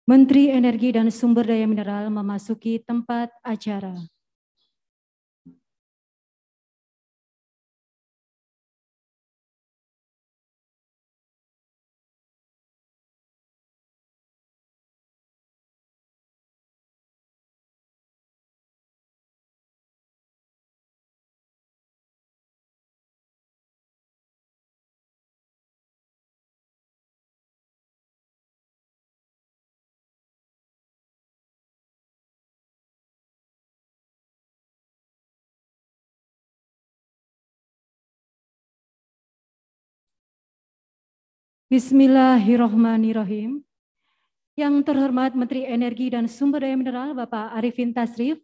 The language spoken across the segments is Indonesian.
Menteri Energi dan Sumber Daya Mineral memasuki tempat acara. Bismillahirrohmanirrohim. Yang terhormat Menteri Energi dan Sumber Daya Mineral Bapak Arifin Tasrif,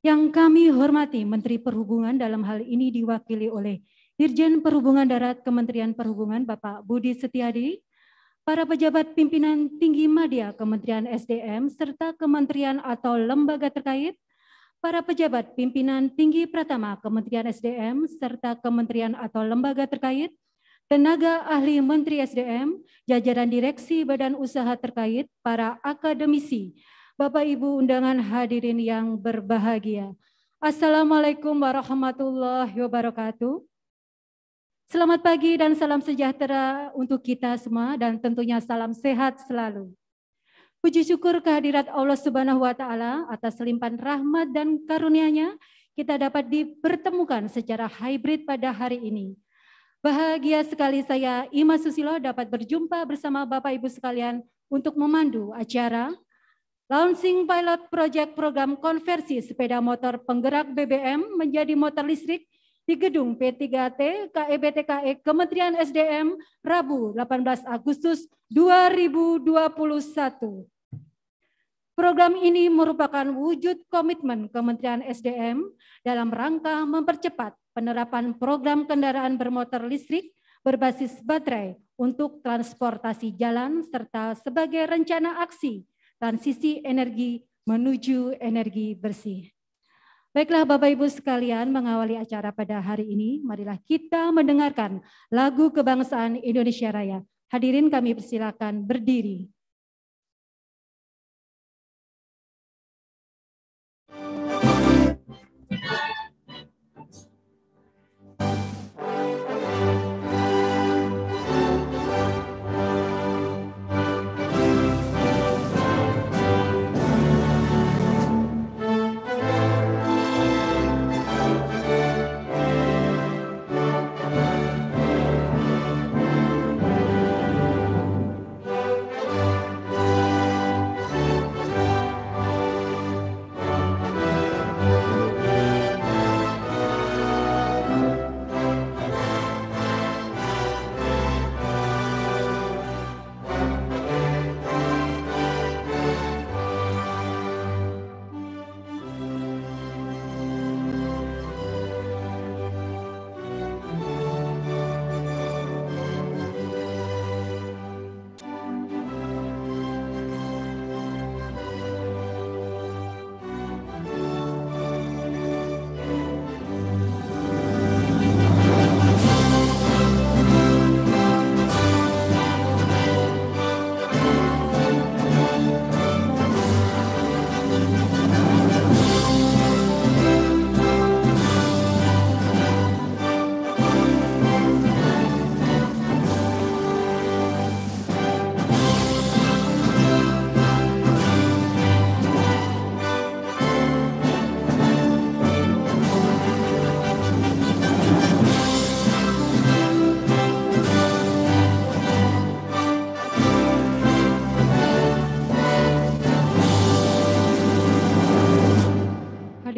yang kami hormati Menteri Perhubungan dalam hal ini diwakili oleh Dirjen Perhubungan Darat Kementerian Perhubungan Bapak Budi Setiadi, para pejabat pimpinan tinggi media Kementerian SDM serta kementerian atau lembaga terkait, para pejabat pimpinan tinggi Pratama Kementerian SDM serta kementerian atau lembaga terkait, tenaga ahli Menteri SDM, jajaran direksi badan usaha terkait, para akademisi, Bapak Ibu undangan hadirin yang berbahagia. Assalamualaikum warahmatullahi wabarakatuh. Selamat pagi dan salam sejahtera untuk kita semua dan tentunya salam sehat selalu. Puji syukur kehadirat Allah Subhanahu wa Ta'ala atas limpahan rahmat dan karunia-Nya kita dapat dipertemukan secara hybrid pada hari ini. Bahagia sekali saya, Ima Susilo, dapat berjumpa bersama Bapak Ibu sekalian untuk memandu acara Launching Pilot Project Program Konversi Sepeda Motor Penggerak BBM menjadi motor listrik di gedung P3T KEBTKE Kementerian SDM Rabu 18 Agustus 2021. Program ini merupakan wujud komitmen Kementerian SDM dalam rangka mempercepat penerapan program kendaraan bermotor listrik berbasis baterai untuk transportasi jalan serta sebagai rencana aksi transisi energi menuju energi bersih. Baiklah Bapak Ibu sekalian, mengawali acara pada hari ini, marilah kita mendengarkan lagu kebangsaan Indonesia Raya. Hadirin kami persilakan berdiri.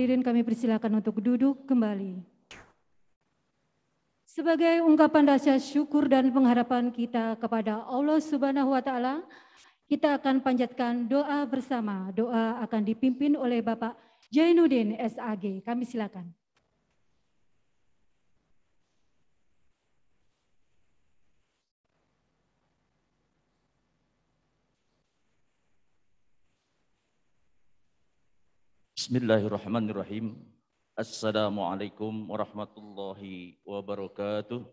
Hadirin kami persilakan untuk duduk kembali. Sebagai ungkapan rasa syukur dan pengharapan kita kepada Allah Subhanahu wa Ta'ala, kita akan panjatkan doa bersama. Doa akan dipimpin oleh Bapak Jainuddin SAG. Kami silakan. Bismillahirrahmanirrahim. Assalamualaikum warahmatullahi wabarakatuh.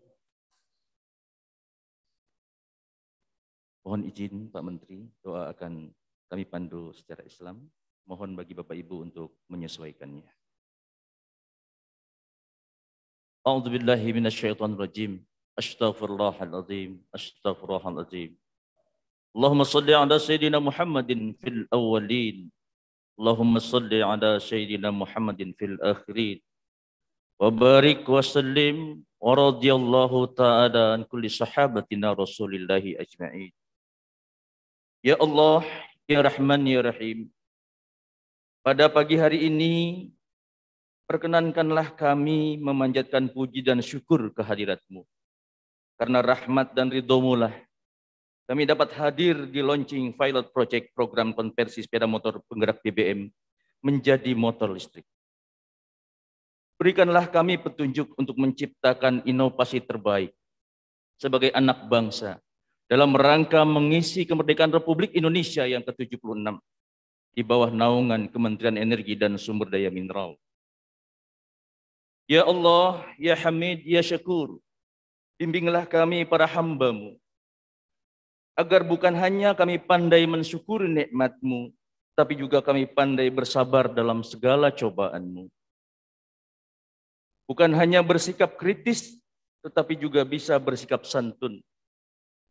Mohon izin Pak Menteri, doa akan kami pandu secara Islam. Mohon bagi Bapak Ibu untuk menyesuaikannya. A'udzu billahi minasyaitonir rajim. Astaghfirullahaladzim. Astaghfirullahaladzim. Allahumma salli ala sayyidina Muhammadin fil awwalin. Allahumma salli ala sayyidina Muhammadin fil akhirin. Wa barik wa sallim wa radiyallahu ta'ala an kulli sahabatina Rasulillahi ajma'in. Ya Allah, ya Rahman, ya Rahim. Pada pagi hari ini, perkenankanlah kami memanjatkan puji dan syukur kehadirat-Mu. Karena rahmat dan ridho-Mu lah, kami dapat hadir di launching pilot project program konversi sepeda motor penggerak BBM menjadi motor listrik. Berikanlah kami petunjuk untuk menciptakan inovasi terbaik sebagai anak bangsa dalam rangka mengisi kemerdekaan Republik Indonesia yang ke-76 di bawah naungan Kementerian Energi dan Sumber Daya Mineral. Ya Allah, ya Hamid, ya Syakur, bimbinglah kami para hamba-Mu, agar bukan hanya kami pandai mensyukuri nikmat-Mu, tapi juga kami pandai bersabar dalam segala cobaan-Mu. Bukan hanya bersikap kritis, tetapi juga bisa bersikap santun.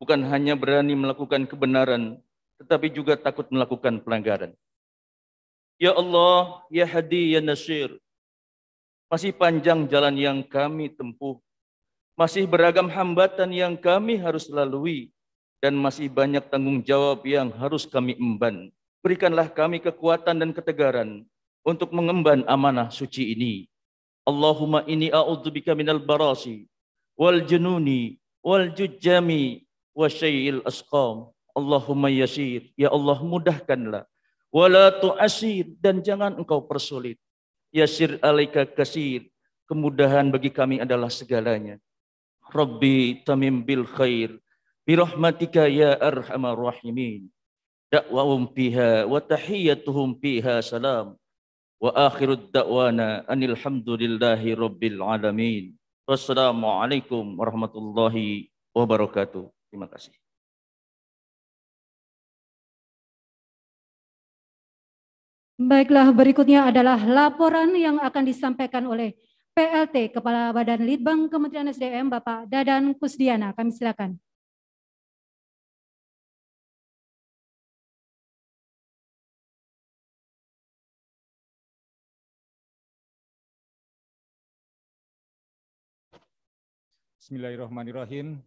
Bukan hanya berani melakukan kebenaran, tetapi juga takut melakukan pelanggaran. Ya Allah, ya Hadi, ya Nasir, masih panjang jalan yang kami tempuh, masih beragam hambatan yang kami harus lalui, dan masih banyak tanggung jawab yang harus kami emban. Berikanlah kami kekuatan dan ketegaran untuk mengemban amanah suci ini. Allahumma inni a'udzubika minal barasi, wal jununi, wal jujjami, wa syai'il asqam. Allahumma yasir, ya Allah mudahkanlah. Wala tu'asir, dan jangan engkau persulit. Yasir alaika kasir, kemudahan bagi kami adalah segalanya. Rabbi tamim bil khair, birahmatika ya arhamar rahimin. Da'wahum fiha wa tahiyyatuhum fiha salam. Wa akhirud da'wana anil hamdulillahi rabbil alamin. Wassalamualaikum warahmatullahi wabarakatuh. Terima kasih. Baiklah, berikutnya adalah laporan yang akan disampaikan oleh PLT Kepala Badan Litbang Kementerian SDM Bapak Dadan Kusdiana. Kami silakan. Bismillahirrahmanirrahim.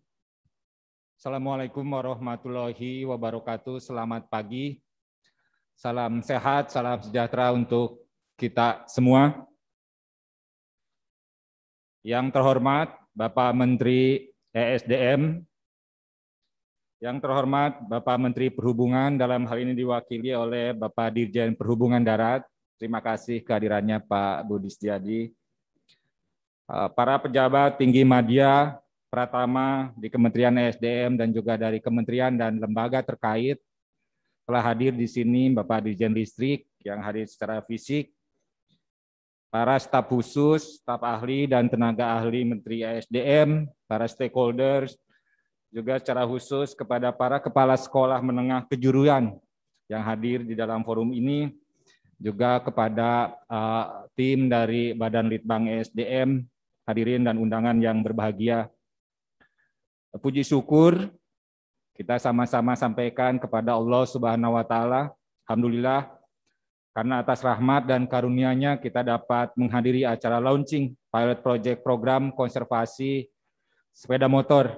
Assalamualaikum warahmatullahi wabarakatuh. Selamat pagi. Salam sehat, salam sejahtera untuk kita semua. Yang terhormat Bapak Menteri ESDM, yang terhormat Bapak Menteri Perhubungan, dalam hal ini diwakili oleh Bapak Dirjen Perhubungan Darat. Terima kasih kehadirannya Pak Budi Setiadi. Para pejabat tinggi media Pratama di Kementerian ESDM dan juga dari kementerian dan lembaga terkait telah hadir di sini, Bapak Dirjen Listrik yang hadir secara fisik, para staf khusus, staf ahli dan tenaga ahli Menteri ESDM, para stakeholders, juga secara khusus kepada para kepala sekolah menengah kejuruan yang hadir di dalam forum ini, juga kepada tim dari Badan Litbang ESDM, hadirin dan undangan yang berbahagia. Puji syukur kita sama-sama sampaikan kepada Allah Subhanahu wa Ta'ala. Alhamdulillah, karena atas rahmat dan karunia-Nya kita dapat menghadiri acara launching pilot project program konservasi sepeda motor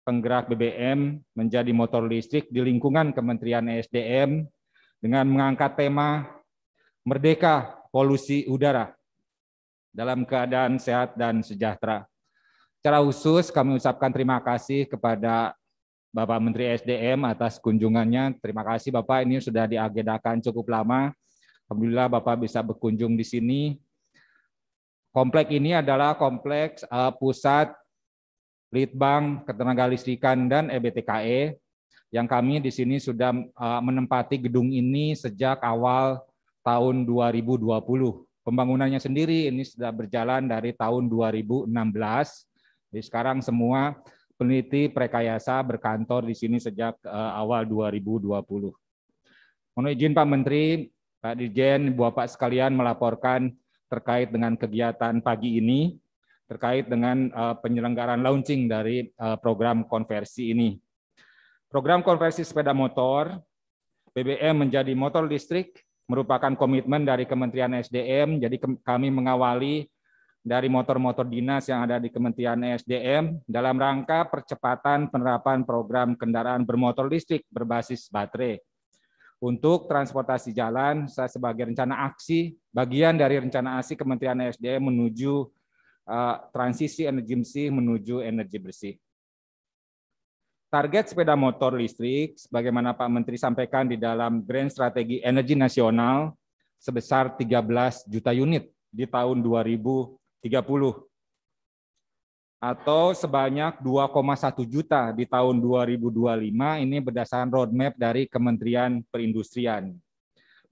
penggerak BBM menjadi motor listrik di lingkungan Kementerian ESDM dengan mengangkat tema Merdeka Polusi Udara dalam keadaan sehat dan sejahtera. Secara khusus kami ucapkan terima kasih kepada Bapak Menteri SDM atas kunjungannya. Terima kasih Bapak, ini sudah diagendakan cukup lama. Alhamdulillah Bapak bisa berkunjung di sini. Kompleks ini adalah kompleks Pusat Litbang Ketenagalistrikan dan EBTKE yang kami di sini sudah menempati gedung ini sejak awal tahun 2020. Pembangunannya sendiri ini sudah berjalan dari tahun 2016. Jadi sekarang semua peneliti Prekayasa berkantor di sini sejak awal 2020. Mohon izin Pak Menteri, Pak Dirjen, Bapak sekalian melaporkan terkait dengan kegiatan pagi ini, terkait dengan penyelenggaraan launching dari program konversi ini. Program konversi sepeda motor BBM menjadi motor listrik merupakan komitmen dari Kementerian SDM, jadi kami mengawali dari motor-motor dinas yang ada di Kementerian SDM dalam rangka percepatan penerapan program kendaraan bermotor listrik berbasis baterai. Untuk transportasi jalan, saya sebagai rencana aksi, bagian dari rencana aksi Kementerian SDM menuju transisi energi bersih menuju energi bersih. Target sepeda motor listrik, sebagaimana Pak Menteri sampaikan di dalam Grand Strategi Energi Nasional, sebesar 13 juta unit di tahun 2030 atau sebanyak 2,1 juta di tahun 2025, ini berdasarkan roadmap dari Kementerian Perindustrian.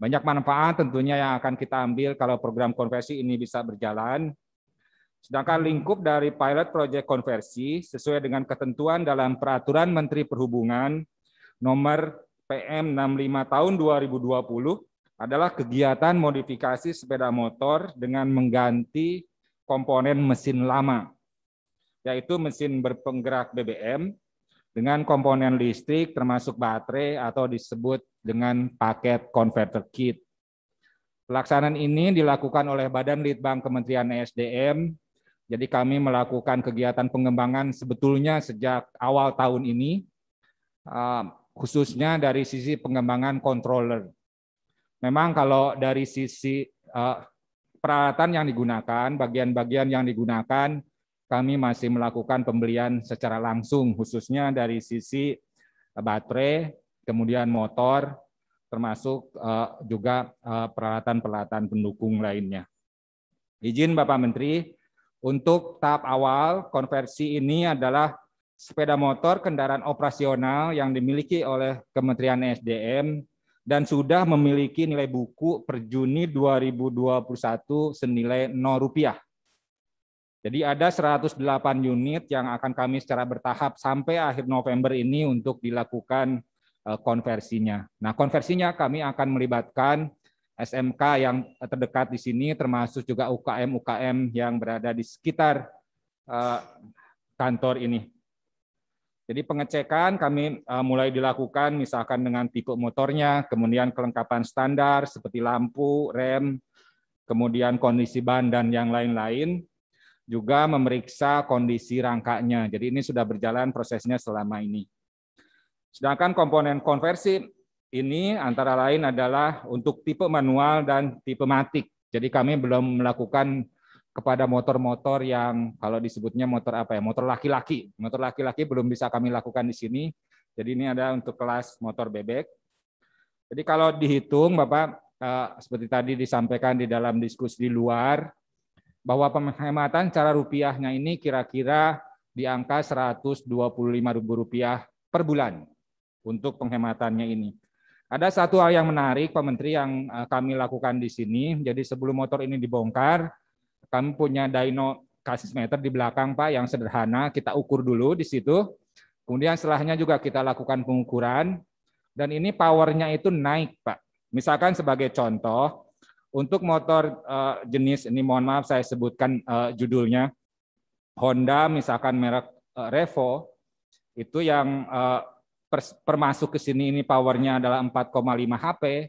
Banyak manfaat tentunya yang akan kita ambil kalau program konversi ini bisa berjalan. Sedangkan lingkup dari pilot project konversi sesuai dengan ketentuan dalam Peraturan Menteri Perhubungan nomor PM 65 tahun 2020 adalah kegiatan modifikasi sepeda motor dengan mengganti komponen mesin lama, yaitu mesin berpenggerak BBM dengan komponen listrik termasuk baterai atau disebut dengan paket converter kit. Pelaksanaan ini dilakukan oleh Badan Litbang Kementerian SDM. Jadi kami melakukan kegiatan pengembangan sebetulnya sejak awal tahun ini, khususnya dari sisi pengembangan controller. Memang kalau dari sisi peralatan yang digunakan, bagian-bagian yang digunakan, kami masih melakukan pembelian secara langsung, khususnya dari sisi baterai, kemudian motor, termasuk juga peralatan-peralatan pendukung lainnya. Izin Bapak Menteri, untuk tahap awal, konversi ini adalah sepeda motor kendaraan operasional yang dimiliki oleh Kementerian SDM dan sudah memiliki nilai buku per Juni 2021 senilai Rp0. Jadi ada 108 unit yang akan kami secara bertahap sampai akhir November ini untuk dilakukan konversinya. Nah, konversinya kami akan melibatkan SMK yang terdekat di sini, termasuk juga UKM-UKM yang berada di sekitar kantor ini. Jadi pengecekan kami mulai dilakukan misalkan dengan tipe motornya, kemudian kelengkapan standar seperti lampu, rem, kemudian kondisi ban dan yang lain-lain, juga memeriksa kondisi rangkanya. Jadi ini sudah berjalan prosesnya selama ini. Sedangkan komponen konversi ini antara lain adalah untuk tipe manual dan tipe matic. Jadi kami belum melakukan kepada motor-motor yang kalau disebutnya motor apa ya, motor laki-laki. Motor laki-laki belum bisa kami lakukan di sini. Jadi ini ada untuk kelas motor bebek. Jadi kalau dihitung Bapak, seperti tadi disampaikan di dalam diskusi di luar, bahwa penghematan secara rupiahnya ini kira-kira di angka Rp125.000 per bulan untuk penghematannya ini. Ada satu hal yang menarik, Pak Menteri, yang kami lakukan di sini. Jadi sebelum motor ini dibongkar, kami punya dyno kasis meter di belakang, Pak, yang sederhana. Kita ukur dulu di situ. Kemudian setelahnya juga kita lakukan pengukuran. Dan ini powernya itu naik, Pak. Misalkan sebagai contoh, untuk motor jenis ini, mohon maaf saya sebutkan judulnya, Honda misalkan merek Revo, itu yang per masuk ke sini ini powernya adalah 4,5 HP,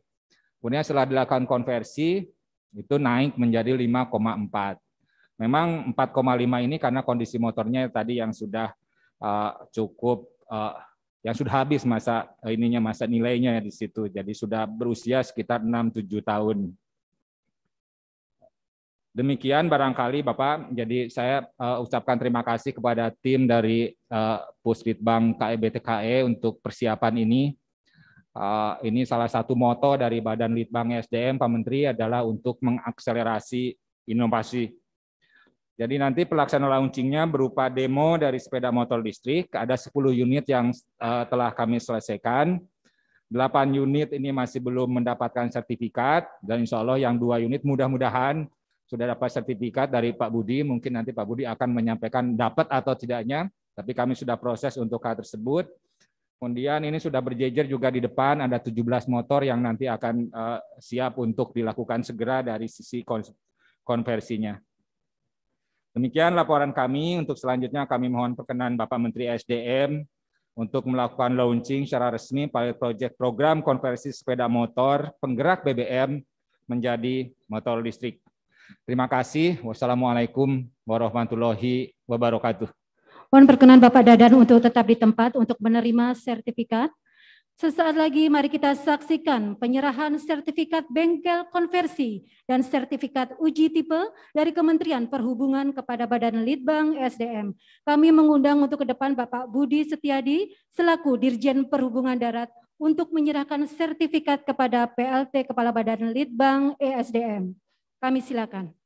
kemudian setelah dilakukan konversi itu naik menjadi 5,4. Memang 4,5 ini karena kondisi motornya tadi yang sudah cukup, yang sudah habis masa nilainya di situ, jadi sudah berusia sekitar 6-7 tahun. Demikian barangkali Bapak, jadi saya ucapkan terima kasih kepada tim dari Puslitbang KEBTKE untuk persiapan ini. Ini salah satu moto dari Badan Litbang SDM, Pak Menteri, adalah untuk mengakselerasi inovasi. Jadi nanti pelaksana launchingnya berupa demo dari sepeda motor listrik, ada 10 unit yang telah kami selesaikan. 8 unit ini masih belum mendapatkan sertifikat, dan insya Allah yang 2 unit mudah-mudahan sudah dapat sertifikat dari Pak Budi. Mungkin nanti Pak Budi akan menyampaikan dapat atau tidaknya, tapi kami sudah proses untuk hal tersebut. Kemudian ini sudah berjejer juga di depan, ada 17 motor yang nanti akan siap untuk dilakukan segera dari sisi konversinya. Demikian laporan kami. Untuk selanjutnya kami mohon perkenan Bapak Menteri SDM untuk melakukan launching secara resmi pilot project program konversi sepeda motor penggerak BBM menjadi motor listrik. Terima kasih. Wassalamualaikum warahmatullahi wabarakatuh. Mohon perkenan Bapak Dadan untuk tetap di tempat untuk menerima sertifikat. Sesaat lagi mari kita saksikan penyerahan sertifikat bengkel konversi dan sertifikat uji tipe dari Kementerian Perhubungan kepada Badan Litbang SDM. Kami mengundang untuk ke depan Bapak Budi Setiadi selaku Dirjen Perhubungan Darat untuk menyerahkan sertifikat kepada PLT Kepala Badan Litbang ESDM. Kami silakan.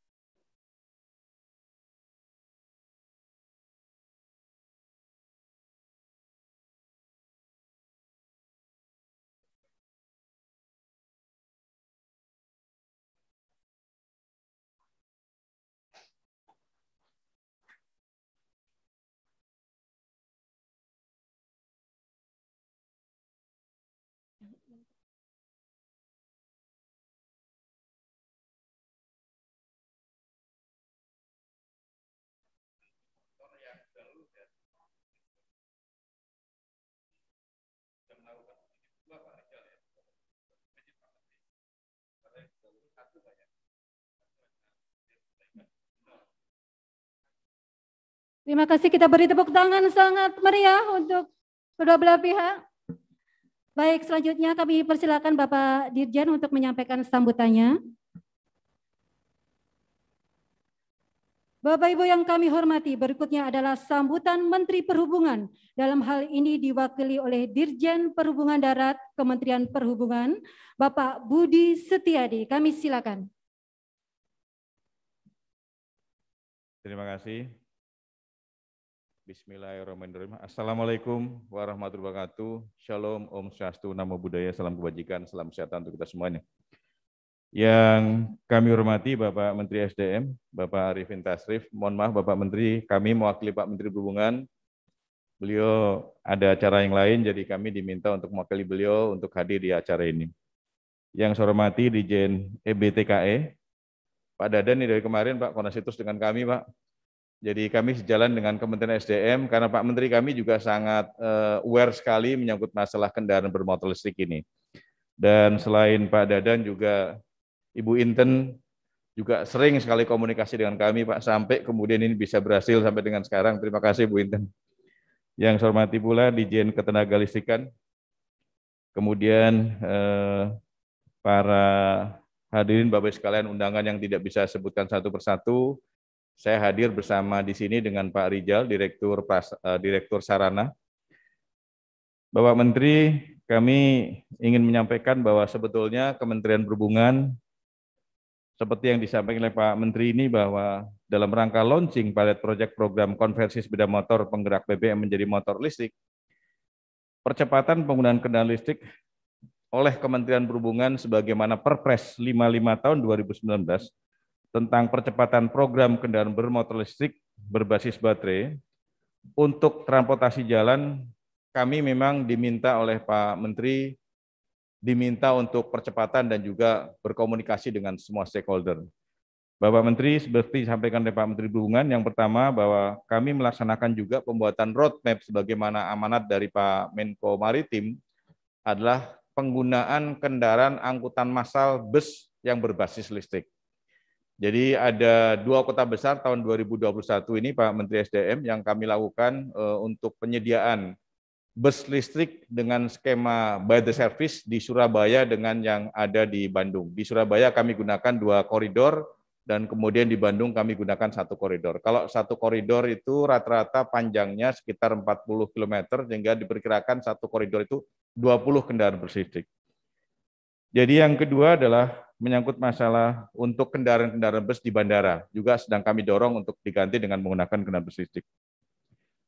Terima kasih, kita beri tepuk tangan sangat meriah untuk kedua belah pihak. Baik, selanjutnya kami persilakan Bapak Dirjen untuk menyampaikan sambutannya. Bapak Ibu yang kami hormati, berikutnya adalah sambutan Menteri Perhubungan. Dalam hal ini diwakili oleh Dirjen Perhubungan Darat Kementerian Perhubungan, Bapak Budi Setiadi. Kami silakan. Terima kasih. Bismillahirrahmanirrahim. Assalamualaikum warahmatullahi wabarakatuh. Shalom, Om Swastiastu, Namo Buddhaya, salam kebajikan, salam sejahtera untuk kita semuanya. Yang kami hormati Bapak Menteri SDM, Bapak Arifin Tasrif. Mohon maaf Bapak Menteri, kami mewakili Pak Menteri Perhubungan. Beliau ada acara yang lain, jadi kami diminta untuk mewakili beliau untuk hadir di acara ini. Yang saya hormati Dirjen EBTKE, Pak Dadan ini dari kemarin Pak koordinasi terus dengan kami Pak. Jadi kami sejalan dengan Kementerian SDM karena Pak Menteri kami juga sangat aware sekali menyangkut masalah kendaraan bermotor listrik ini. Dan selain Pak Dadan juga Ibu Inten juga sering sekali komunikasi dengan kami Pak sampai kemudian ini bisa berhasil sampai dengan sekarang. Terima kasih Bu Inten. Yang saya hormati pula Dirjen Ketenagalistrikan. Kemudian para hadirin Bapak sekalian undangan yang tidak bisa sebutkan satu persatu. Saya hadir bersama di sini dengan Pak Rijal, Direktur Sarana. Bapak Menteri, kami ingin menyampaikan bahwa sebetulnya Kementerian Perhubungan, seperti yang disampaikan oleh Pak Menteri ini, bahwa dalam rangka launching pilot project program konversi sepeda motor penggerak BBM menjadi motor listrik, percepatan penggunaan kendaraan listrik oleh Kementerian Perhubungan sebagaimana Perpres 55 tahun 2019, tentang percepatan program kendaraan bermotor listrik berbasis baterai untuk transportasi jalan, kami memang diminta oleh Pak Menteri, diminta untuk percepatan dan juga berkomunikasi dengan semua stakeholder. Bapak Menteri, seperti disampaikan oleh Pak Menteri Perhubungan, yang pertama bahwa kami melaksanakan juga pembuatan roadmap sebagaimana amanat dari Pak Menko Maritim adalah penggunaan kendaraan angkutan massal bus yang berbasis listrik. Jadi ada 2 kota besar tahun 2021 ini Pak Menteri SDM yang kami lakukan untuk penyediaan bus listrik dengan skema by the service di Surabaya dengan yang ada di Bandung. Di Surabaya kami gunakan 2 koridor dan kemudian di Bandung kami gunakan 1 koridor. Kalau 1 koridor itu rata-rata panjangnya sekitar 40 km sehingga diperkirakan 1 koridor itu 20 kendaraan bus listrik. Jadi yang kedua adalah menyangkut masalah untuk kendaraan-kendaraan bus di bandara, juga sedang kami dorong untuk diganti dengan menggunakan kendaraan bus listrik.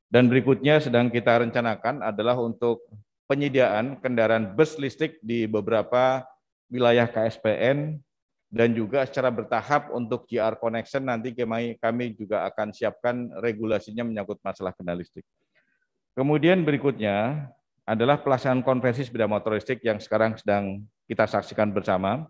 Dan berikutnya sedang kita rencanakan adalah untuk penyediaan kendaraan bus listrik di beberapa wilayah KSPN dan juga secara bertahap untuk JR Connection nanti kami juga akan siapkan regulasinya menyangkut masalah kendaraan listrik. Kemudian berikutnya adalah pelaksanaan konversi sepeda motor listrik yang sekarang sedang kita saksikan bersama.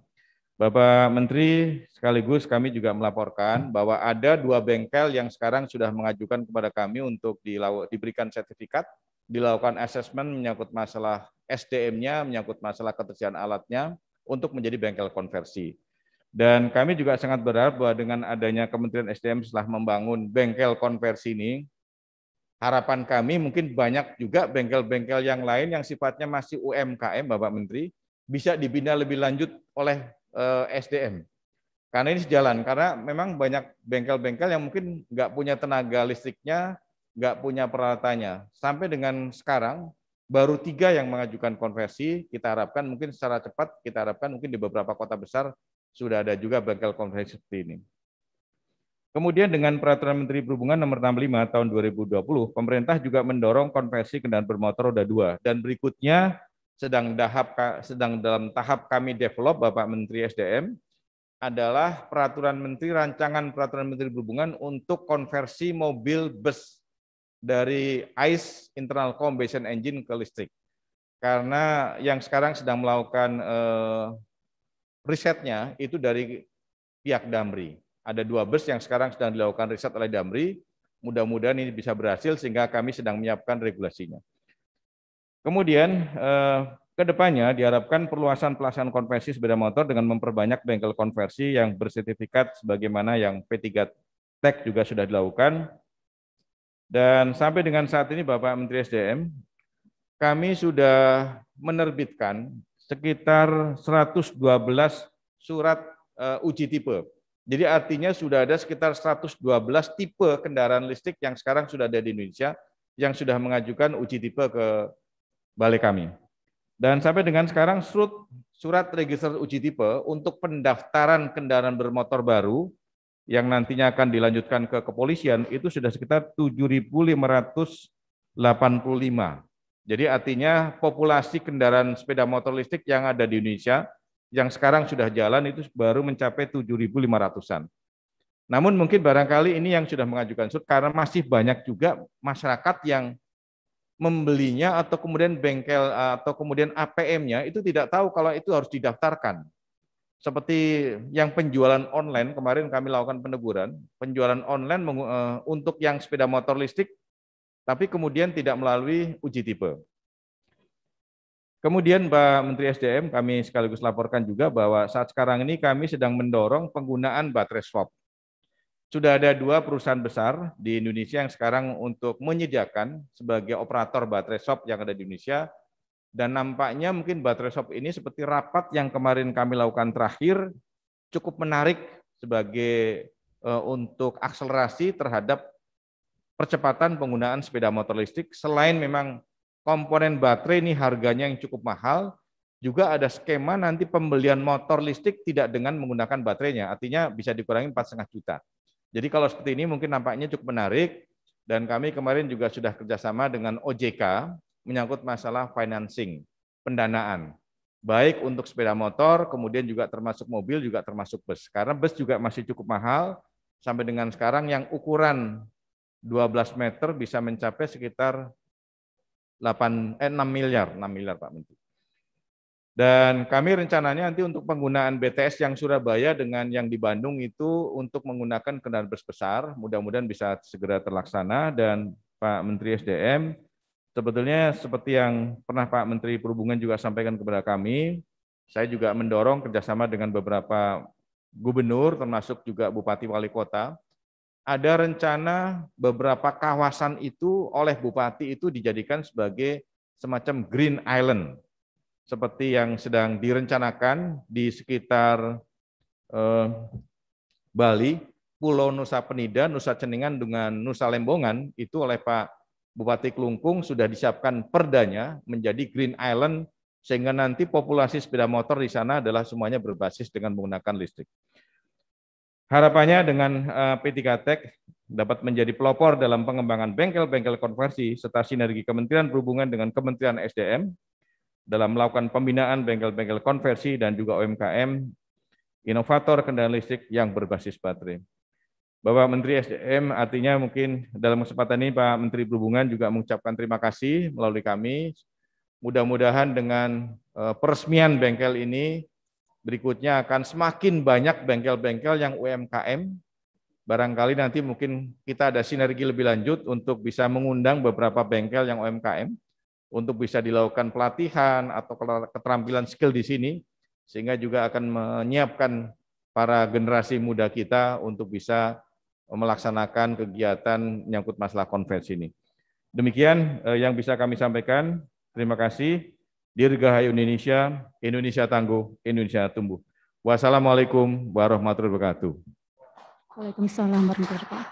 Bapak Menteri, sekaligus kami juga melaporkan bahwa ada 2 bengkel yang sekarang sudah mengajukan kepada kami untuk diberikan sertifikat, dilakukan asesmen menyangkut masalah SDM-nya, menyangkut masalah ketersediaan alatnya untuk menjadi bengkel konversi. Dan kami juga sangat berharap bahwa dengan adanya Kementerian SDM setelah membangun bengkel konversi ini, harapan kami mungkin banyak juga bengkel-bengkel yang lain yang sifatnya masih UMKM, Bapak Menteri, bisa dibina lebih lanjut oleh SDM. Karena ini sejalan, karena memang banyak bengkel-bengkel yang mungkin nggak punya tenaga listriknya, nggak punya peralatannya. Sampai dengan sekarang, baru 3 yang mengajukan konversi, kita harapkan mungkin secara cepat, kita harapkan mungkin di beberapa kota besar sudah ada juga bengkel konversi seperti ini. Kemudian dengan Peraturan Menteri Perhubungan Nomor 65 Tahun 2020, pemerintah juga mendorong konversi kendaraan bermotor roda 2. Dan berikutnya sedang dalam tahap kami develop, Bapak Menteri SDM, adalah Rancangan Peraturan Menteri Perhubungan untuk konversi mobil bus dari ICE internal combustion engine ke listrik. Karena yang sekarang sedang melakukan risetnya itu dari pihak Damri. Ada 2 bus yang sekarang sedang dilakukan riset oleh Damri. Mudah-mudahan ini bisa berhasil sehingga kami sedang menyiapkan regulasinya. Kemudian ke depannya diharapkan perluasan pelaksanaan konversi sepeda motor dengan memperbanyak bengkel konversi yang bersertifikat sebagaimana yang P3 Tech juga sudah dilakukan. Dan sampai dengan saat ini Bapak Menteri SDM, kami sudah menerbitkan sekitar 112 surat uji tipe. Jadi artinya sudah ada sekitar 112 tipe kendaraan listrik yang sekarang sudah ada di Indonesia yang sudah mengajukan uji tipe ke balai kami. Dan sampai dengan sekarang surat registrasi uji tipe untuk pendaftaran kendaraan bermotor baru yang nantinya akan dilanjutkan ke kepolisian itu sudah sekitar 7.585. Jadi artinya populasi kendaraan sepeda motor listrik yang ada di Indonesia yang sekarang sudah jalan itu baru mencapai 7.500-an. Namun mungkin barangkali ini yang sudah mengajukan surat karena masih banyak juga masyarakat yang membelinya atau kemudian bengkel atau kemudian APM-nya itu tidak tahu kalau itu harus didaftarkan. Seperti yang penjualan online, kemarin kami lakukan peneguran, penjualan online untuk yang sepeda motor listrik, tapi kemudian tidak melalui uji tipe. Kemudian Pak Menteri SDM, kami sekaligus laporkan juga bahwa saat sekarang ini kami sedang mendorong penggunaan baterai swap. Sudah ada 2 perusahaan besar di Indonesia yang sekarang untuk menyediakan sebagai operator baterai swap yang ada di Indonesia. Dan nampaknya mungkin baterai swap ini seperti rapat yang kemarin kami lakukan terakhir cukup menarik sebagai untuk akselerasi terhadap percepatan penggunaan sepeda motor listrik. Selain memang komponen baterai ini harganya yang cukup mahal, juga ada skema nanti pembelian motor listrik tidak dengan menggunakan baterainya, artinya bisa dikurangi 4,5 juta. Jadi kalau seperti ini mungkin nampaknya cukup menarik, dan kami kemarin juga sudah kerjasama dengan OJK menyangkut masalah financing, pendanaan, baik untuk sepeda motor, kemudian juga termasuk mobil, juga termasuk bus. Karena bus juga masih cukup mahal, sampai dengan sekarang yang ukuran 12 meter bisa mencapai sekitar 6 miliar Pak Menteri. Dan kami rencananya nanti untuk penggunaan BTS yang Surabaya dengan yang di Bandung itu untuk menggunakan kendaraan bus besar, mudah-mudahan bisa segera terlaksana. Dan Pak Menteri SDM, sebetulnya seperti yang pernah Pak Menteri Perhubungan juga sampaikan kepada kami, saya juga mendorong kerjasama dengan beberapa gubernur, termasuk juga Bupati Wali Kota, ada rencana beberapa kawasan itu oleh Bupati itu dijadikan sebagai semacam Green Island, seperti yang sedang direncanakan di sekitar Bali, Pulau Nusa Penida, Nusa Ceningan dengan Nusa Lembongan, itu oleh Pak Bupati Klungkung sudah disiapkan perdanya menjadi Green Island, sehingga nanti populasi sepeda motor di sana adalah semuanya berbasis dengan menggunakan listrik. Harapannya dengan P3 Tech dapat menjadi pelopor dalam pengembangan bengkel-bengkel konversi serta sinergi Kementerian Perhubungan dengan Kementerian SDM dalam melakukan pembinaan bengkel-bengkel konversi dan juga UMKM, inovator kendaraan listrik yang berbasis baterai. Bapak Menteri SDM, artinya mungkin dalam kesempatan ini Pak Menteri Perhubungan juga mengucapkan terima kasih melalui kami mudah-mudahan dengan peresmian bengkel ini berikutnya akan semakin banyak bengkel-bengkel yang UMKM. Barangkali nanti mungkin kita ada sinergi lebih lanjut untuk bisa mengundang beberapa bengkel yang UMKM untuk bisa dilakukan pelatihan atau keterampilan skill di sini, sehingga juga akan menyiapkan para generasi muda kita untuk bisa melaksanakan kegiatan menyangkut masalah konversi ini. Demikian yang bisa kami sampaikan. Terima kasih. Dirgahayu Indonesia, Indonesia tangguh, Indonesia tumbuh. Wassalamualaikum warahmatullahi wabarakatuh. Waalaikumsalam warahmatullahi wabarakatuh.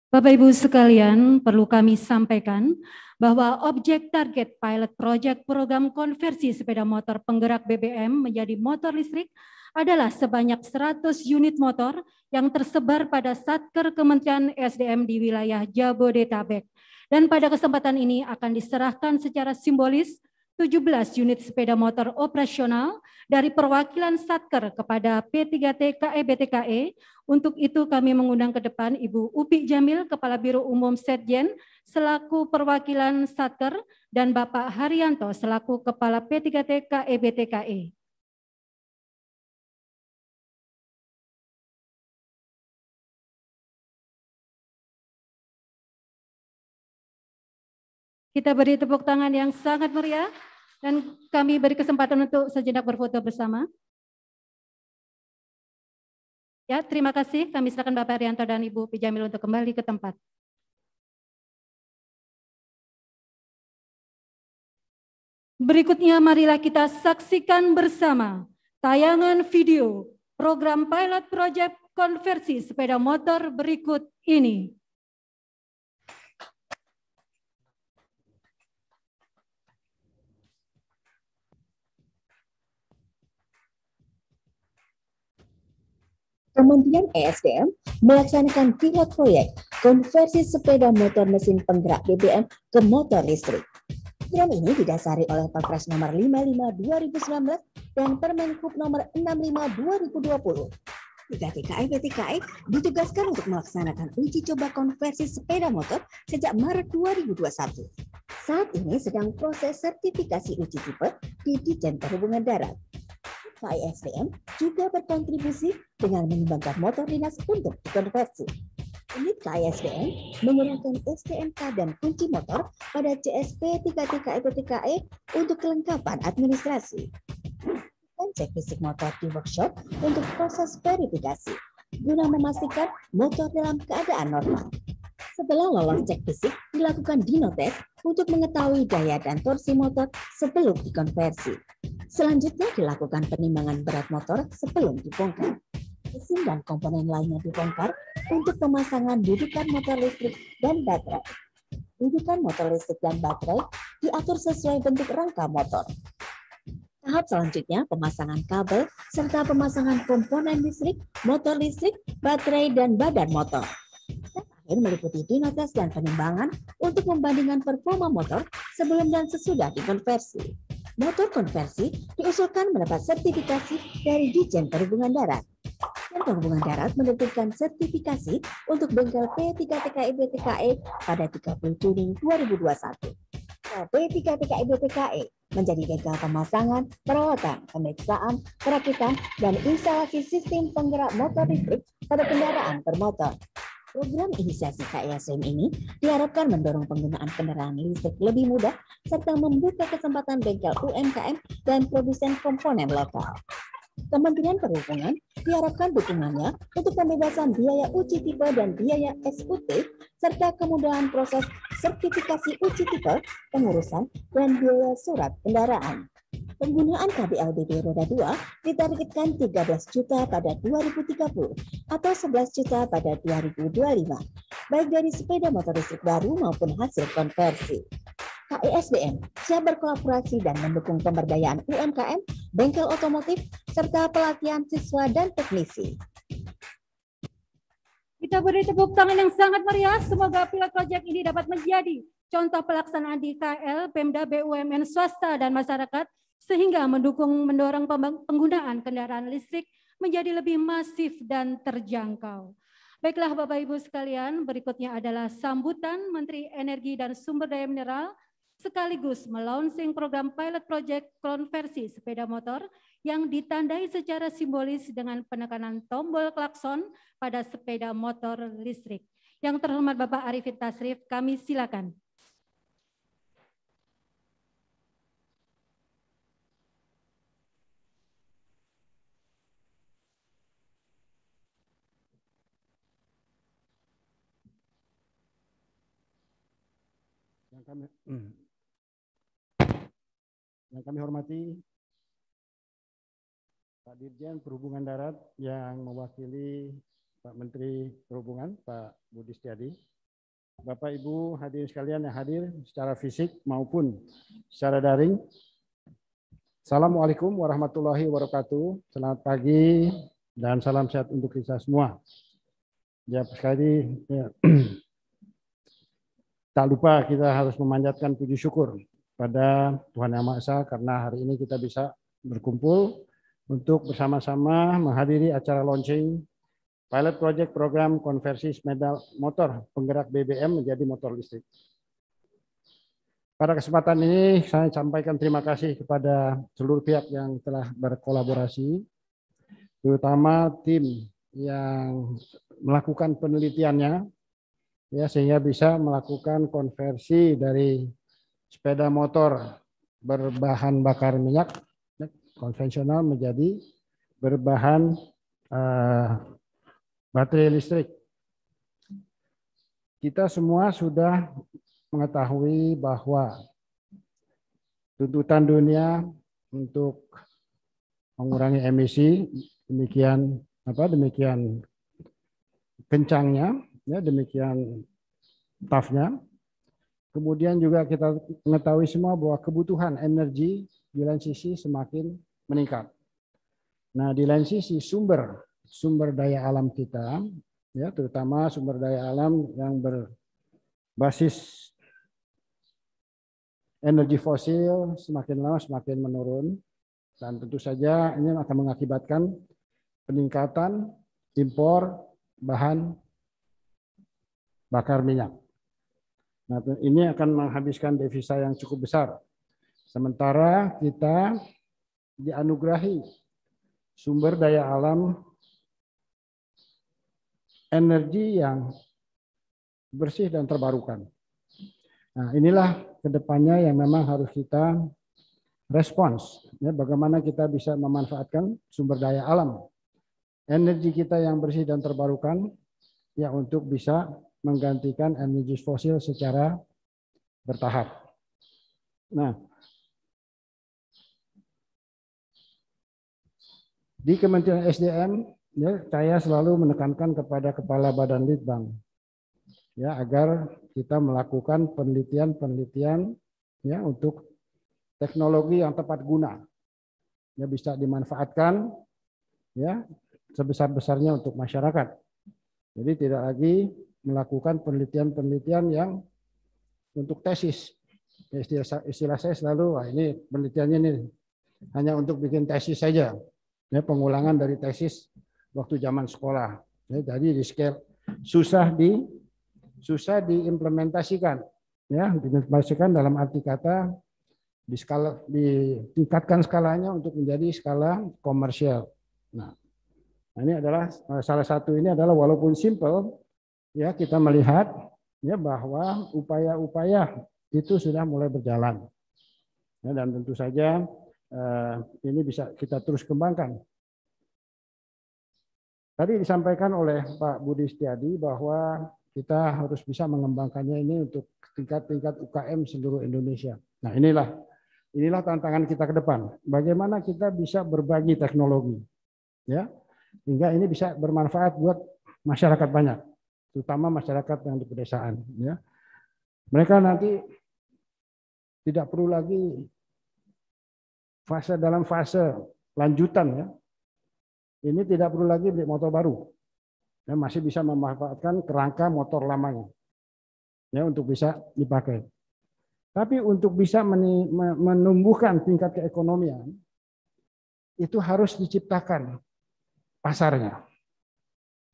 Bapak Ibu sekalian, perlu kami sampaikan bahwa objek target pilot project program konversi sepeda motor penggerak BBM menjadi motor listrik adalah sebanyak 100 unit motor yang tersebar pada Satker Kementerian SDM di wilayah Jabodetabek. Dan pada kesempatan ini akan diserahkan secara simbolis 17 unit sepeda motor operasional dari perwakilan Satker kepada P3T KEBTKE. Untuk itu kami mengundang ke depan Ibu Upi Jamil, Kepala Biro Umum Setjen selaku perwakilan Satker, dan Bapak Haryanto selaku Kepala P3T KEBTKE. Kita beri tepuk tangan yang sangat meriah dan kami beri kesempatan untuk sejenak berfoto bersama. Ya, terima kasih. Kami silakan Bapak Haryanto dan Ibu Pijamil untuk kembali ke tempat. Berikutnya marilah kita saksikan bersama tayangan video program pilot project konversi sepeda motor berikut ini. Kementerian ESDM melaksanakan pilot proyek konversi sepeda motor mesin penggerak BBM ke motor listrik. Program ini didasari oleh Perpres nomor 55/2019 dan Permenhub nomor 65/2020. 3T KEBTKE ditugaskan untuk melaksanakan uji coba konversi sepeda motor sejak Maret 2021. Saat ini sedang proses sertifikasi uji tipe di Ditjen Perhubungan Darat. KESDM juga berkontribusi dengan mengembangkan motor dinas untuk dikonversi. Unit KESDM menggunakan STNK dan kunci motor pada CSP 3T KEBTKE untuk kelengkapan administrasi. Dan cek fisik motor di workshop untuk proses verifikasi, guna memastikan motor dalam keadaan normal. Setelah lolos cek fisik, dilakukan dinotes untuk mengetahui daya dan torsi motor sebelum dikonversi. Selanjutnya dilakukan penimbangan berat motor sebelum dibongkar. Mesin dan komponen lainnya dibongkar untuk pemasangan dudukan motor listrik dan baterai. Dudukan motor listrik dan baterai diatur sesuai bentuk rangka motor. Tahap selanjutnya pemasangan kabel serta pemasangan komponen listrik, motor listrik, baterai, dan badan motor. Dan meliputi dinotes dan penimbangan untuk membandingkan performa motor sebelum dan sesudah dikonversi. Motor konversi diusulkan mendapat sertifikasi dari Ditjen Perhubungan Darat. Dan Perhubungan Darat menerbitkan sertifikasi untuk bengkel P3T KEBTKE pada 30 Juni 2021. P3T KEBTKE menjadi bengkel pemasangan, perawatan, pemeriksaan, perakitan, dan instalasi sistem penggerak motor listrik pada kendaraan bermotor. Program inisiasi KESDM ini diharapkan mendorong penggunaan kendaraan listrik lebih mudah serta membuka kesempatan bengkel UMKM dan produsen komponen lokal. Kementerian Perhubungan diharapkan dukungannya untuk pembebasan biaya uji tipe dan biaya SUT serta kemudahan proses sertifikasi uji tipe, pengurusan, dan biaya surat kendaraan. Penggunaan KBLBB roda 2 ditargetkan 13 juta pada 2030 atau 11 juta pada 2025, baik dari sepeda motor listrik baru maupun hasil konversi. KESDM siap berkolaborasi dan mendukung pemberdayaan UMKM, bengkel otomotif, serta pelatihan siswa dan teknisi. Kita beri tepuk tangan yang sangat meriah. Semoga pilot project ini dapat menjadi contoh pelaksanaan di KL, Pemda, BUMN, swasta, dan masyarakat, sehingga mendorong penggunaan kendaraan listrik menjadi lebih masif dan terjangkau. Baiklah Bapak Ibu sekalian, berikutnya adalah sambutan Menteri Energi dan Sumber Daya Mineral sekaligus melaunching program pilot project konversi sepeda motor yang ditandai secara simbolis dengan penekanan tombol klakson pada sepeda motor listrik. Yang terhormat Bapak Arifin Tasrif, kami silakan. Yang kami hormati Pak Dirjen Perhubungan Darat yang mewakili Pak Menteri Perhubungan, Pak Budi Setiadi, Bapak Ibu hadirin sekalian yang hadir secara fisik maupun secara daring. Assalamualaikum warahmatullahi wabarakatuh. Selamat pagi dan salam sehat untuk kita semua. Ya, sekali ya, tak lupa kita harus memanjatkan puji syukur pada Tuhan Yang Maha Esa karena hari ini kita bisa berkumpul untuk bersama-sama menghadiri acara launching pilot project program konversi sepeda motor penggerak BBM menjadi motor listrik. Pada kesempatan ini saya sampaikan terima kasih kepada seluruh pihak yang telah berkolaborasi, terutama tim yang melakukan penelitiannya, ya, sehingga bisa melakukan konversi dari sepeda motor berbahan bakar minyak konvensional menjadi berbahan baterai listrik. Kita semua sudah mengetahui bahwa tuntutan dunia untuk mengurangi emisi demikian kencangnya, ya, demikian tough-nya. Kemudian juga kita mengetahui semua bahwa kebutuhan energi di lain sisi semakin meningkat. Nah, di lain sisi sumber daya alam kita, ya, terutama sumber daya alam yang berbasis energi fosil semakin lama semakin menurun, dan tentu saja ini akan mengakibatkan peningkatan impor bahan bakar minyak. Nah, ini akan menghabiskan devisa yang cukup besar. Sementara kita dianugerahi sumber daya alam energi yang bersih dan terbarukan. Nah, inilah kedepannya yang memang harus kita respons. Ya, bagaimana kita bisa memanfaatkan sumber daya alam energi kita yang bersih dan terbarukan, ya, untuk bisa menggantikan energi fosil secara bertahap. Nah, di Kementerian SDM, ya, saya selalu menekankan kepada Kepala Badan Litbang, ya, agar kita melakukan penelitian, ya, untuk teknologi yang tepat guna, ya, bisa dimanfaatkan, ya, sebesar-besarnya untuk masyarakat. Jadi tidak lagi melakukan penelitian yang untuk tesis. Istilah saya selalu, wah, ini penelitiannya ini hanya untuk bikin tesis saja, ya, pengulangan dari tesis waktu zaman sekolah. Ya, jadi di scale susah diimplementasikan, ya, diimplementasikan dalam arti kata ditingkatkan skalanya untuk menjadi skala komersial. Nah, ini adalah salah satu, ini adalah walaupun simple, ya, kita melihat, ya, bahwa upaya-upaya itu sudah mulai berjalan, ya, dan tentu saja ini bisa kita terus kembangkan. Tadi disampaikan oleh Pak Budi Setiadi bahwa kita harus bisa mengembangkannya ini untuk tingkat UKM seluruh Indonesia. Nah, inilah tantangan kita ke depan. Bagaimana kita bisa berbagi teknologi, ya, hingga ini bisa bermanfaat buat masyarakat banyak, terutama masyarakat yang di pedesaan, ya. Mereka nanti tidak perlu lagi dalam fase lanjutan, ya. Ini tidak perlu lagi beli motor baru, ya, masih bisa memanfaatkan kerangka motor lamanya, ya, untuk bisa dipakai. Tapi untuk bisa menumbuhkan tingkat keekonomian, itu harus diciptakan pasarnya.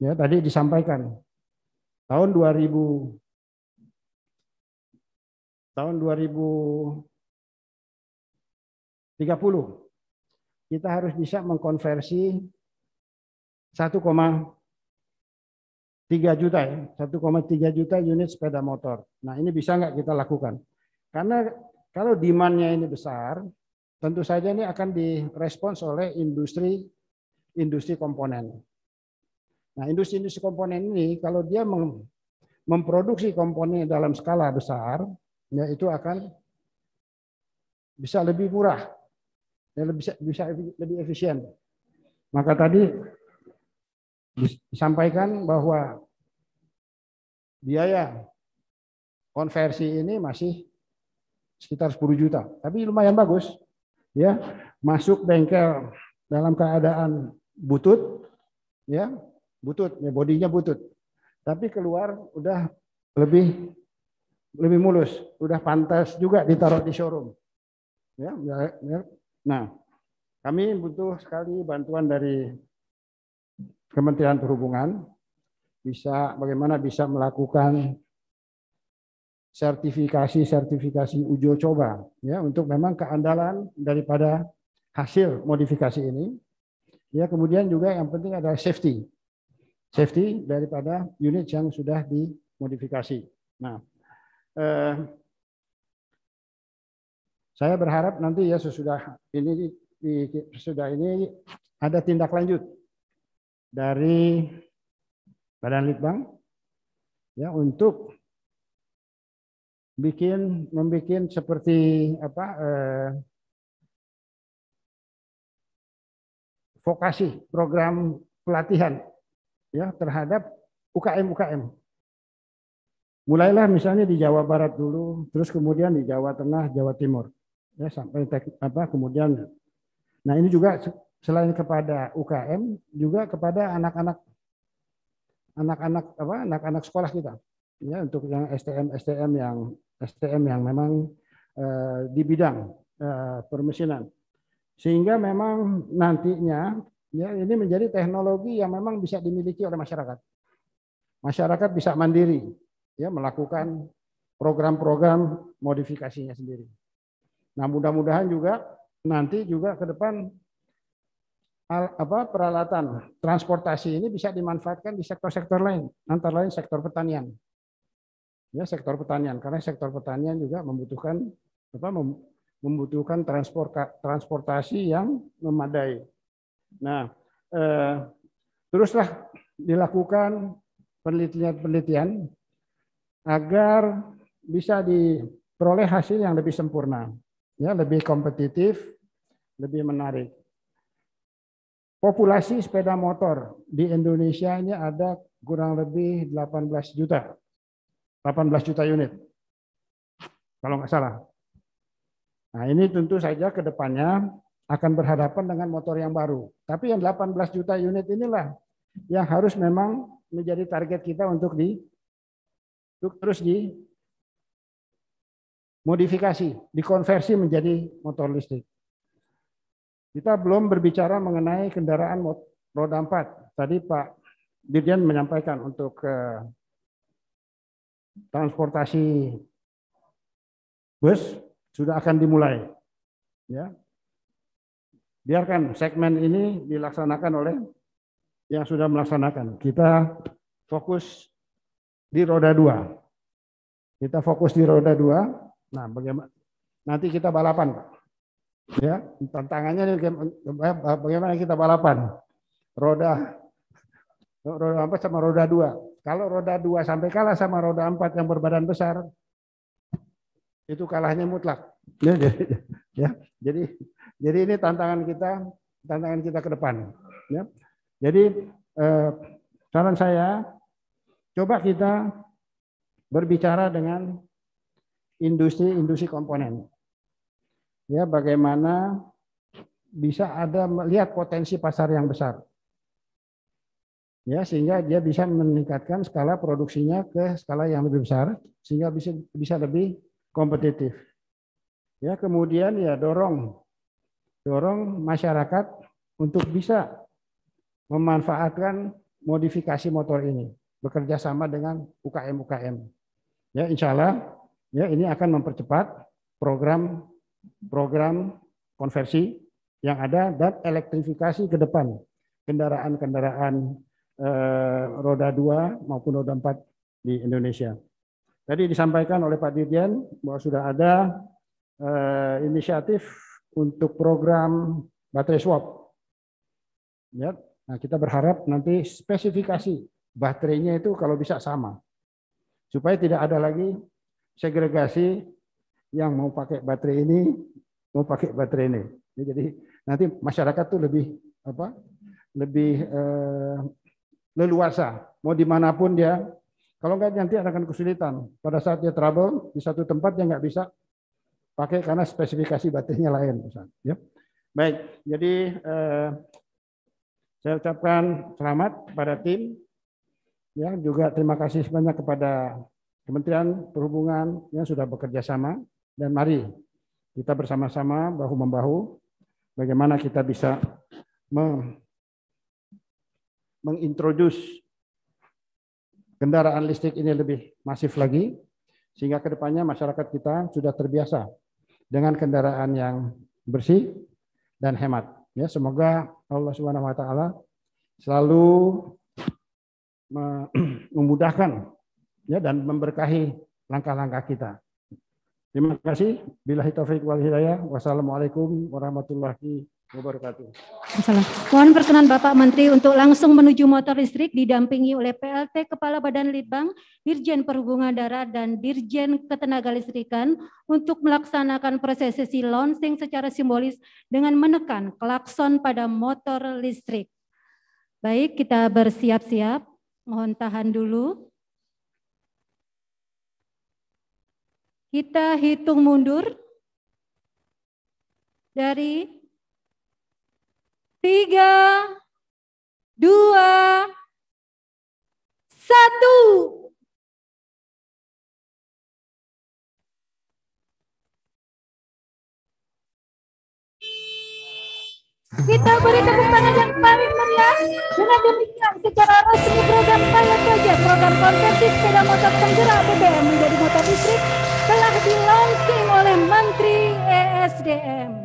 Ya, tadi disampaikan tahun 2030 kita harus bisa mengkonversi 1,3 juta ya, 1,3 juta unit sepeda motor. Nah, ini bisa nggak kita lakukan? Karena kalau demand-nya ini besar, tentu saja ini akan direspons oleh industri komponen. Nah, industri komponen ini kalau dia memproduksi komponen dalam skala besar, ya itu akan bisa lebih murah, ya bisa lebih efisien. Maka tadi disampaikan bahwa biaya konversi ini masih sekitar 10 juta, tapi lumayan bagus, ya masuk bengkel dalam keadaan butut, ya bodinya butut, tapi keluar udah lebih mulus, udah pantas juga ditaruh di showroom. Ya. Nah, kami butuh sekali bantuan dari Kementerian Perhubungan, bagaimana bisa melakukan sertifikasi uji coba, ya untuk memang keandalan daripada hasil modifikasi ini. Ya, kemudian juga yang penting adalah safety daripada unit yang sudah dimodifikasi. Nah, saya berharap nanti ya sesudah ini ada tindak lanjut dari Badan Litbang ya untuk membuat seperti vokasi program pelatihan ya terhadap UKM. Mulailah misalnya di Jawa Barat dulu, terus kemudian di Jawa Tengah, Jawa Timur, ya sampai kemudian. Nah ini juga selain kepada UKM, juga kepada anak-anak sekolah kita, ya untuk yang STM yang memang di bidang permesinan, sehingga memang nantinya ya ini menjadi teknologi yang memang bisa dimiliki oleh masyarakat. Masyarakat bisa mandiri, ya melakukan program-program modifikasinya sendiri. Nah, mudah-mudahan juga nanti juga ke depan peralatan transportasi ini bisa dimanfaatkan di sektor-sektor lain, antara lain sektor pertanian. Ya, sektor pertanian karena sektor pertanian juga membutuhkan transportasi yang memadai. Nah, teruslah dilakukan penelitian agar bisa diperoleh hasil yang lebih sempurna, ya lebih kompetitif, lebih menarik. Populasi sepeda motor di Indonesia ini ada kurang lebih 18 juta unit, kalau nggak salah. Nah ini tentu saja ke depannya akan berhadapan dengan motor yang baru. Tapi yang 18 juta unit inilah yang harus memang menjadi target kita untuk terus dimodifikasi, dikonversi menjadi motor listrik. Kita belum berbicara mengenai kendaraan roda 4. Tadi Pak Dirjen menyampaikan untuk transportasi bus sudah akan dimulai. Ya. Biarkan segmen ini dilaksanakan oleh yang sudah melaksanakan. Kita fokus di roda 2. Kita fokus di roda 2. Nah, bagaimana nanti kita balapan, Pak. Ya, tantangannya bagaimana kita balapan. Roda 4 sama roda 2. Kalau roda 2 sampai kalah sama roda 4 yang berbadan besar, itu kalahnya mutlak. Ya, jadi ini tantangan kita ke depan. Ya. Jadi saran saya, coba kita berbicara dengan industri komponen. Ya, bagaimana bisa melihat potensi pasar yang besar. Ya, sehingga dia bisa meningkatkan skala produksinya ke skala yang lebih besar, sehingga bisa lebih kompetitif. Ya, kemudian ya dorong masyarakat untuk bisa memanfaatkan modifikasi motor ini bekerja sama dengan UKM-UKM. Ya, insya Allah ya ini akan mempercepat program konversi yang ada dan elektrifikasi ke depan kendaraan-kendaraan roda 2 maupun roda 4 di Indonesia. Tadi disampaikan oleh Pak Dirjen bahwa sudah ada inisiatif untuk program baterai swap. Ya, nah kita berharap nanti spesifikasi baterainya itu kalau bisa sama, supaya tidak ada lagi segregasi yang mau pakai baterai ini, mau pakai baterai ini. Ya, jadi nanti masyarakat tuh lebih leluasa, mau dimanapun dia. Kalau enggak nanti akan kesulitan. Pada saat dia trouble di satu tempat dia nggak bisa pakai karena spesifikasi baterainya lain. Ya. Baik, jadi saya ucapkan selamat kepada tim, ya juga terima kasih banyak kepada Kementerian Perhubungan yang sudah bekerja sama, dan mari kita bersama-sama bahu-membahu bagaimana kita bisa mengintroduce kendaraan listrik ini lebih masif lagi, sehingga kedepannya masyarakat kita sudah terbiasa dengan kendaraan yang bersih dan hemat. Ya, semoga Allah Subhanahu wa taala selalu memudahkan ya dan memberkahi langkah-langkah kita. Terima kasih. Billahi taufiq wal hidayah. Wassalamualaikum warahmatullahi wabarakatuh. Mohon perkenan Bapak Menteri untuk langsung menuju motor listrik didampingi oleh PLT Kepala Badan Litbang, Dirjen Perhubungan Darat dan Dirjen Ketenagalistrikan untuk melaksanakan prosesi launching secara simbolis dengan menekan klakson pada motor listrik. Baik, kita bersiap-siap. Mohon tahan dulu. Kita hitung mundur dari 3, 2, 1. Kita beri tepuk tangan yang paling meriah. Dengan demikian secara resmi program pilot project program konversi sepeda motor penggerak BBM menjadi motor listrik telah di-launching oleh Menteri ESDM.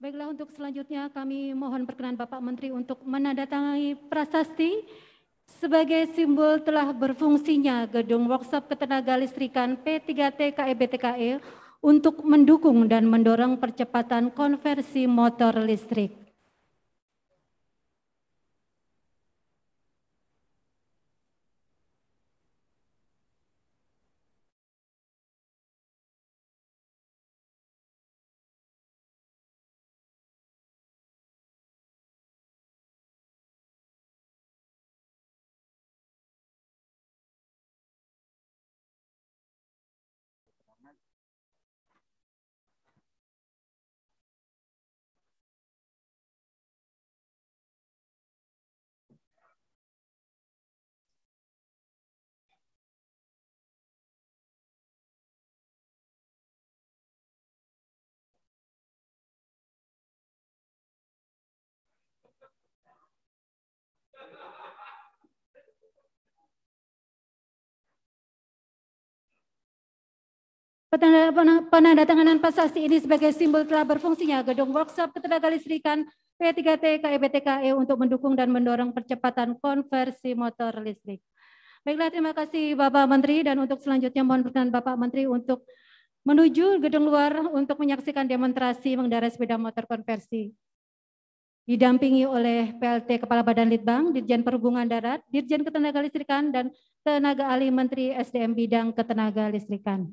Baiklah, untuk selanjutnya kami mohon perkenan Bapak Menteri untuk menandatangani prasasti sebagai simbol telah berfungsinya Gedung Workshop Ketenagalistrikan P3T KEBTKE untuk mendukung dan mendorong percepatan konversi motor listrik. Penandatanganan prasasti ini sebagai simbol telah berfungsinya Gedung Workshop Ketenagalistrikan P3T KEBTKE untuk mendukung dan mendorong percepatan konversi motor listrik. Baiklah, terima kasih Bapak Menteri, dan untuk selanjutnya mohon perkenan Bapak Menteri untuk menuju gedung luar untuk menyaksikan demonstrasi mengendarai sepeda motor konversi. Didampingi oleh PLT Kepala Badan Litbang, Dirjen Perhubungan Darat, Dirjen Ketenagalistrikan, dan tenaga ahli Menteri SDM bidang Ketenagalistrikan.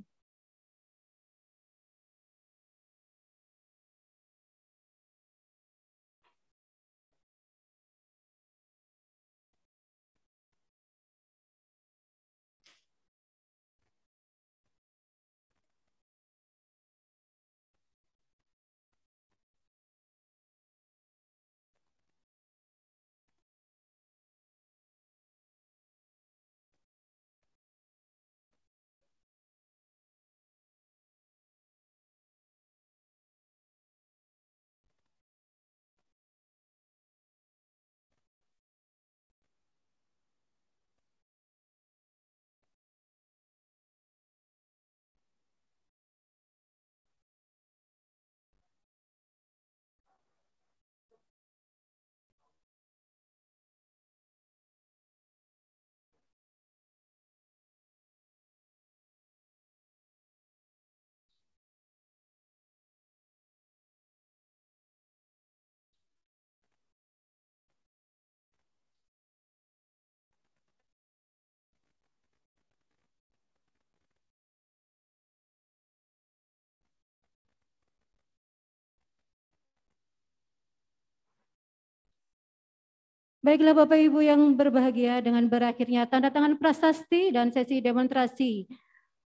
Baiklah Bapak Ibu yang berbahagia, dengan berakhirnya tanda tangan prasasti dan sesi demonstrasi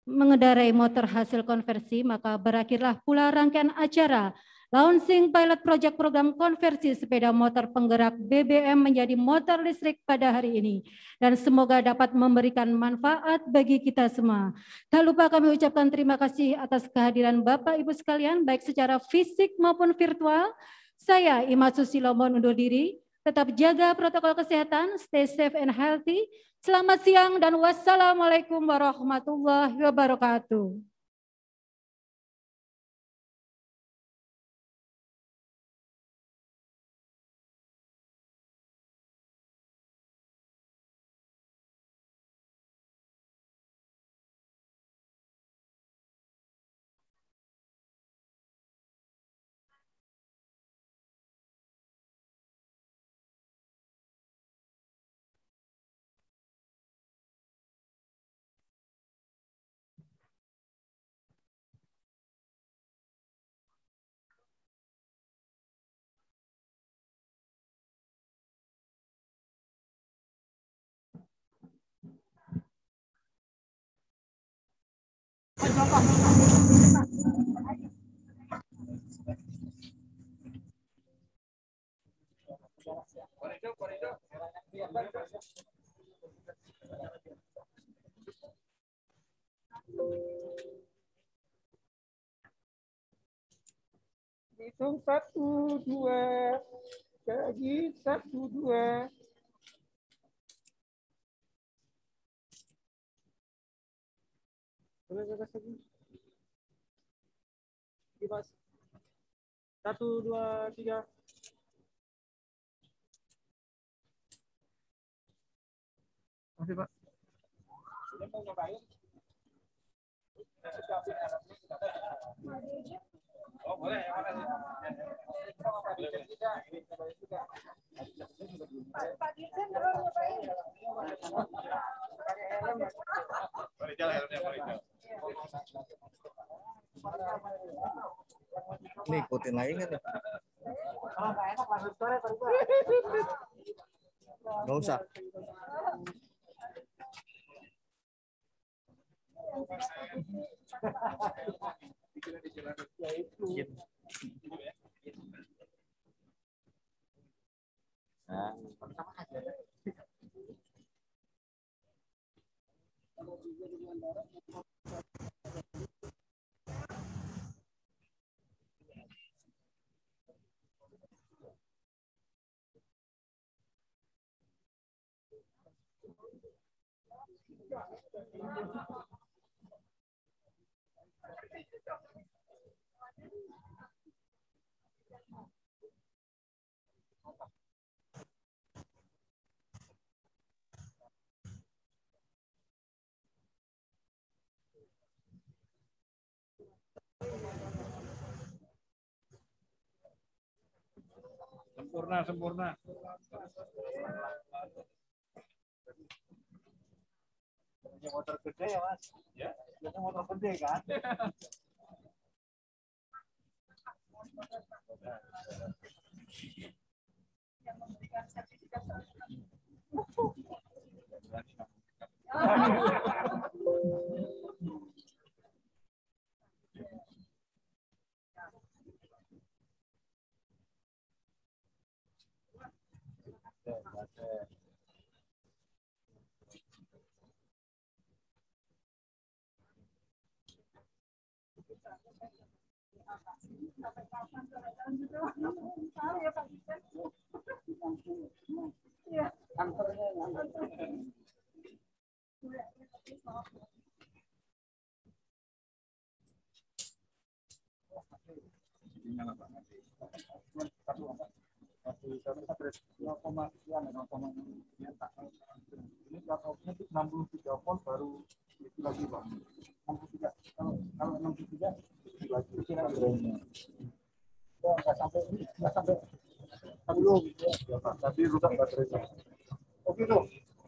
mengendarai motor hasil konversi, maka berakhirlah pula rangkaian acara launching pilot project program konversi sepeda motor penggerak BBM menjadi motor listrik pada hari ini. Dan semoga dapat memberikan manfaat bagi kita semua. Tak lupa kami ucapkan terima kasih atas kehadiran Bapak Ibu sekalian, baik secara fisik maupun virtual. Saya Imat Susilo mohon undur diri. Tetap jaga protokol kesehatan, stay safe and healthy. Selamat siang dan wassalamualaikum warahmatullahi wabarakatuh. Hitung 1, 2, lagi 1, 2. Boleh lagi. Mas. 1, 2, 3. Masih, Pak. Ini mau nyobain. Oh, boleh. Pak Dirjen mau nyobain. Ini ikutin lagi kan? Nggak usah. Sempurna. Motor gede ya, Mas? Ya. Ini motor gede kan? Yang memberikan sertifikat. Ini platformnya 63 volt baru itu lagi, Pak. 63. Kalau 63 lagi kira-kira. Nggak sampai 10 gitu ya. Tadi rusak baterainya. Oh gitu.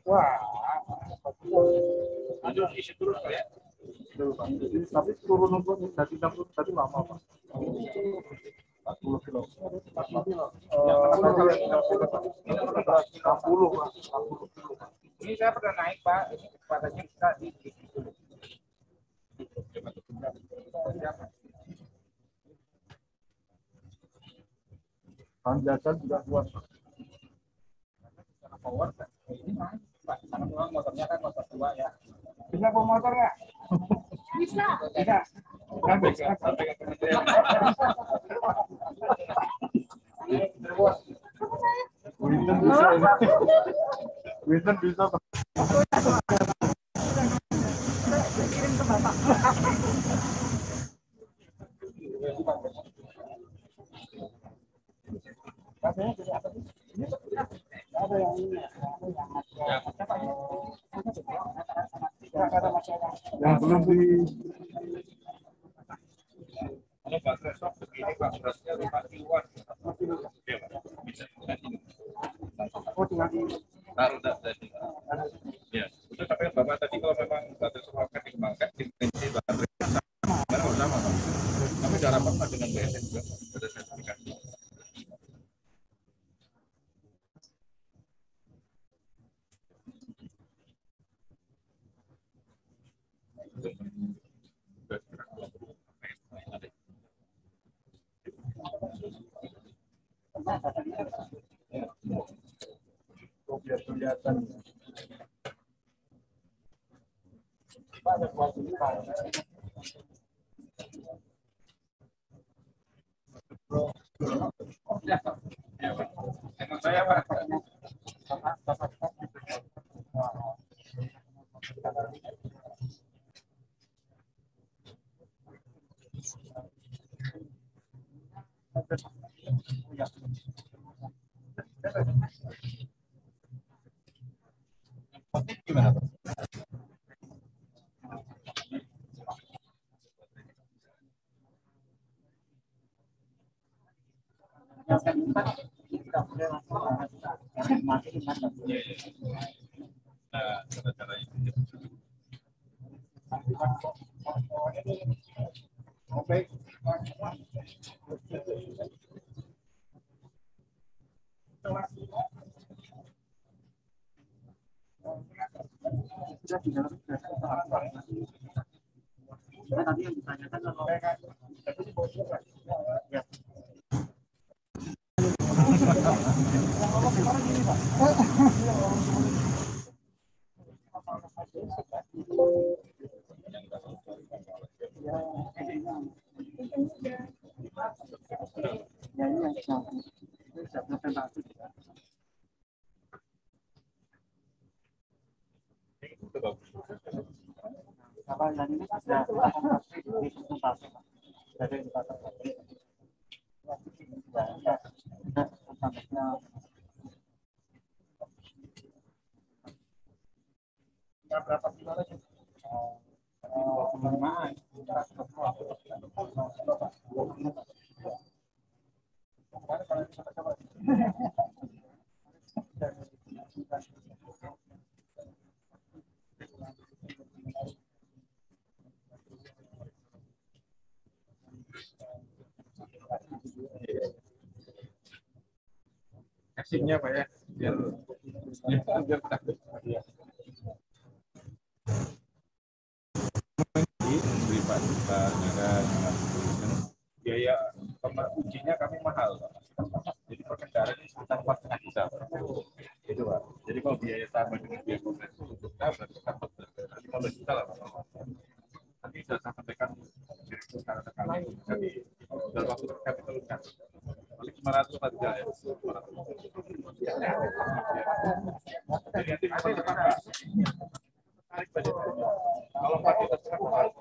Wah. Lanjut isi terus Pak ya. Jadi tapi turun untuk dari 60 tadi lama Pak. 40 kilo. 40 kilo. 60 Pak. Ini saya pernah naik Pak. Ini kecepatannya kita di situ. Tanjakan juga kuat. Karena power kan. Ini naik Pak. Karena memang motornya kan motor tua ya. Bisa bawa motor nggak? Bisa. Bisa. Winston bisa. Kirim ke Bapak. Ada yang ini, yang belum di. Kalau baterai stok begini Pak, berasnya 5 kiloan. Oh, tinggal di taruh tadi. Ya, itu tapi Bapak tadi kalau memang baterai stok akan dikembangkan, dimensi baterai sama. Tapi harapan dengan BSN juga ada sertifikasi. Biar kelihatan. Banyak waktu ini Pak. Emang saya Pak. Gimana, Pak? Nah, cara-cara itu. Oke. Tadi yang ditanyakan ya. Berapa kilo lagi? 5. Casingnya Pak ya, biar takut. Biaya ujinya kami mahal, jadi per kendaraan ini sekitar 4,5 juta. Itu Pak. Jadi kalau biaya tambah dengan biaya konversi untuk berarti sekitar 15 juta lah Pak. Nanti sudah saya sampaikan direktur karena kami jadi dalam waktu dekat itu lunas. Paling 500 saja ya. 500. Jadi nanti tarik budget. Kalau 4 juta setengah.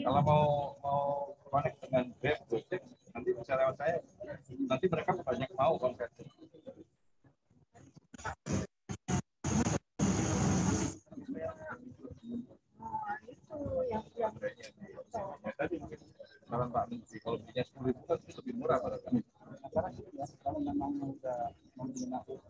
Kalau mau connect dengan Grab, Gojek, nanti bisa lewat saya. Nanti mereka banyak mau konversi. Tadi saran Pak Menteri, kalau belinya 10.000 kan itu lebih murah pada kami. Kalau memang sudah menggunakan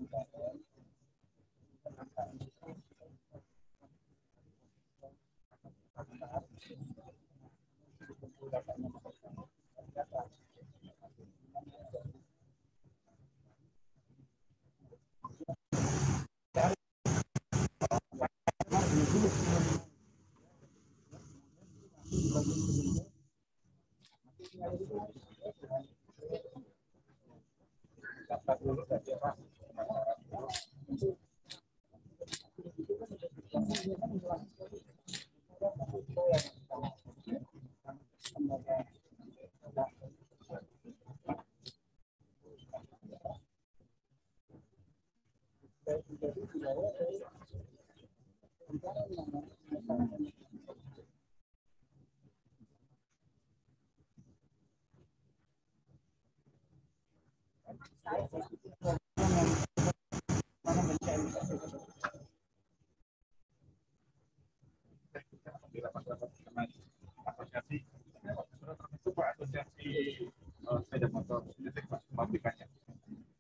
Asosiasi sepeda motor listrik pabrikannya.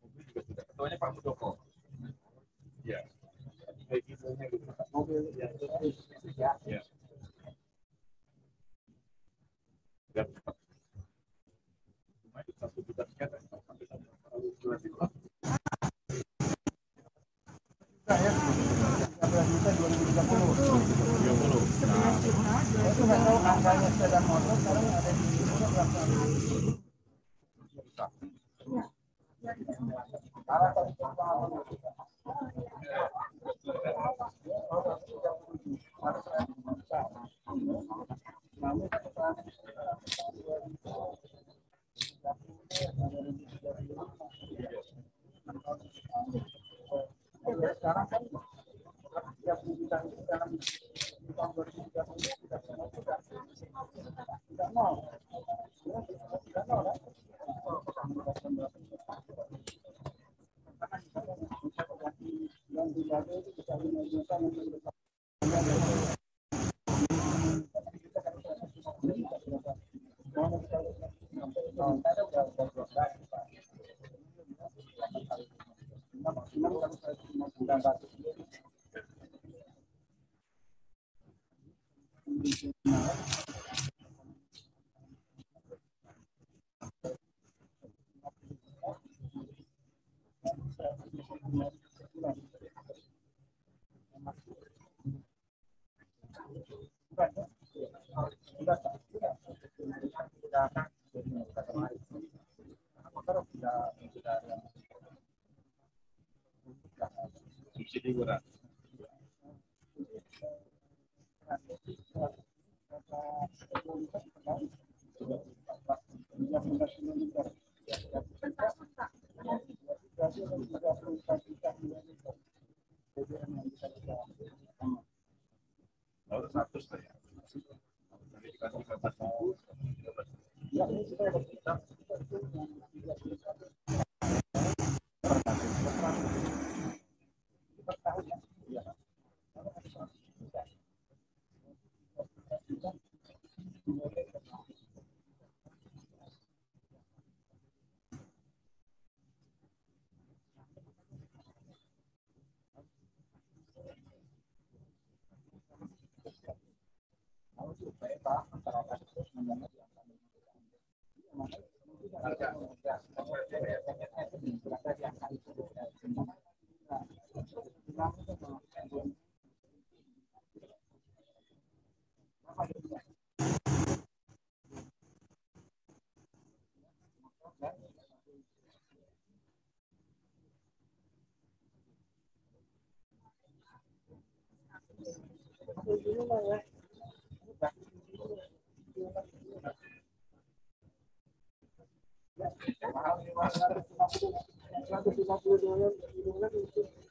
Mobil juga sudah. Ketuanya Pak Muldoko. Ya. Mobil ya. Ya. Dan cuma itu 1 juta sekian sampai 1 juta itu. Saya 13 juta 2030. Nah, itu nggak tahu angkanya sepeda motor sekarang ada di berapa? Sekarang kan 30 juta itu dalam tahun 2030 tidak nol. Tidak nol kan? Subsidi murah. Lalu 100 lah ya.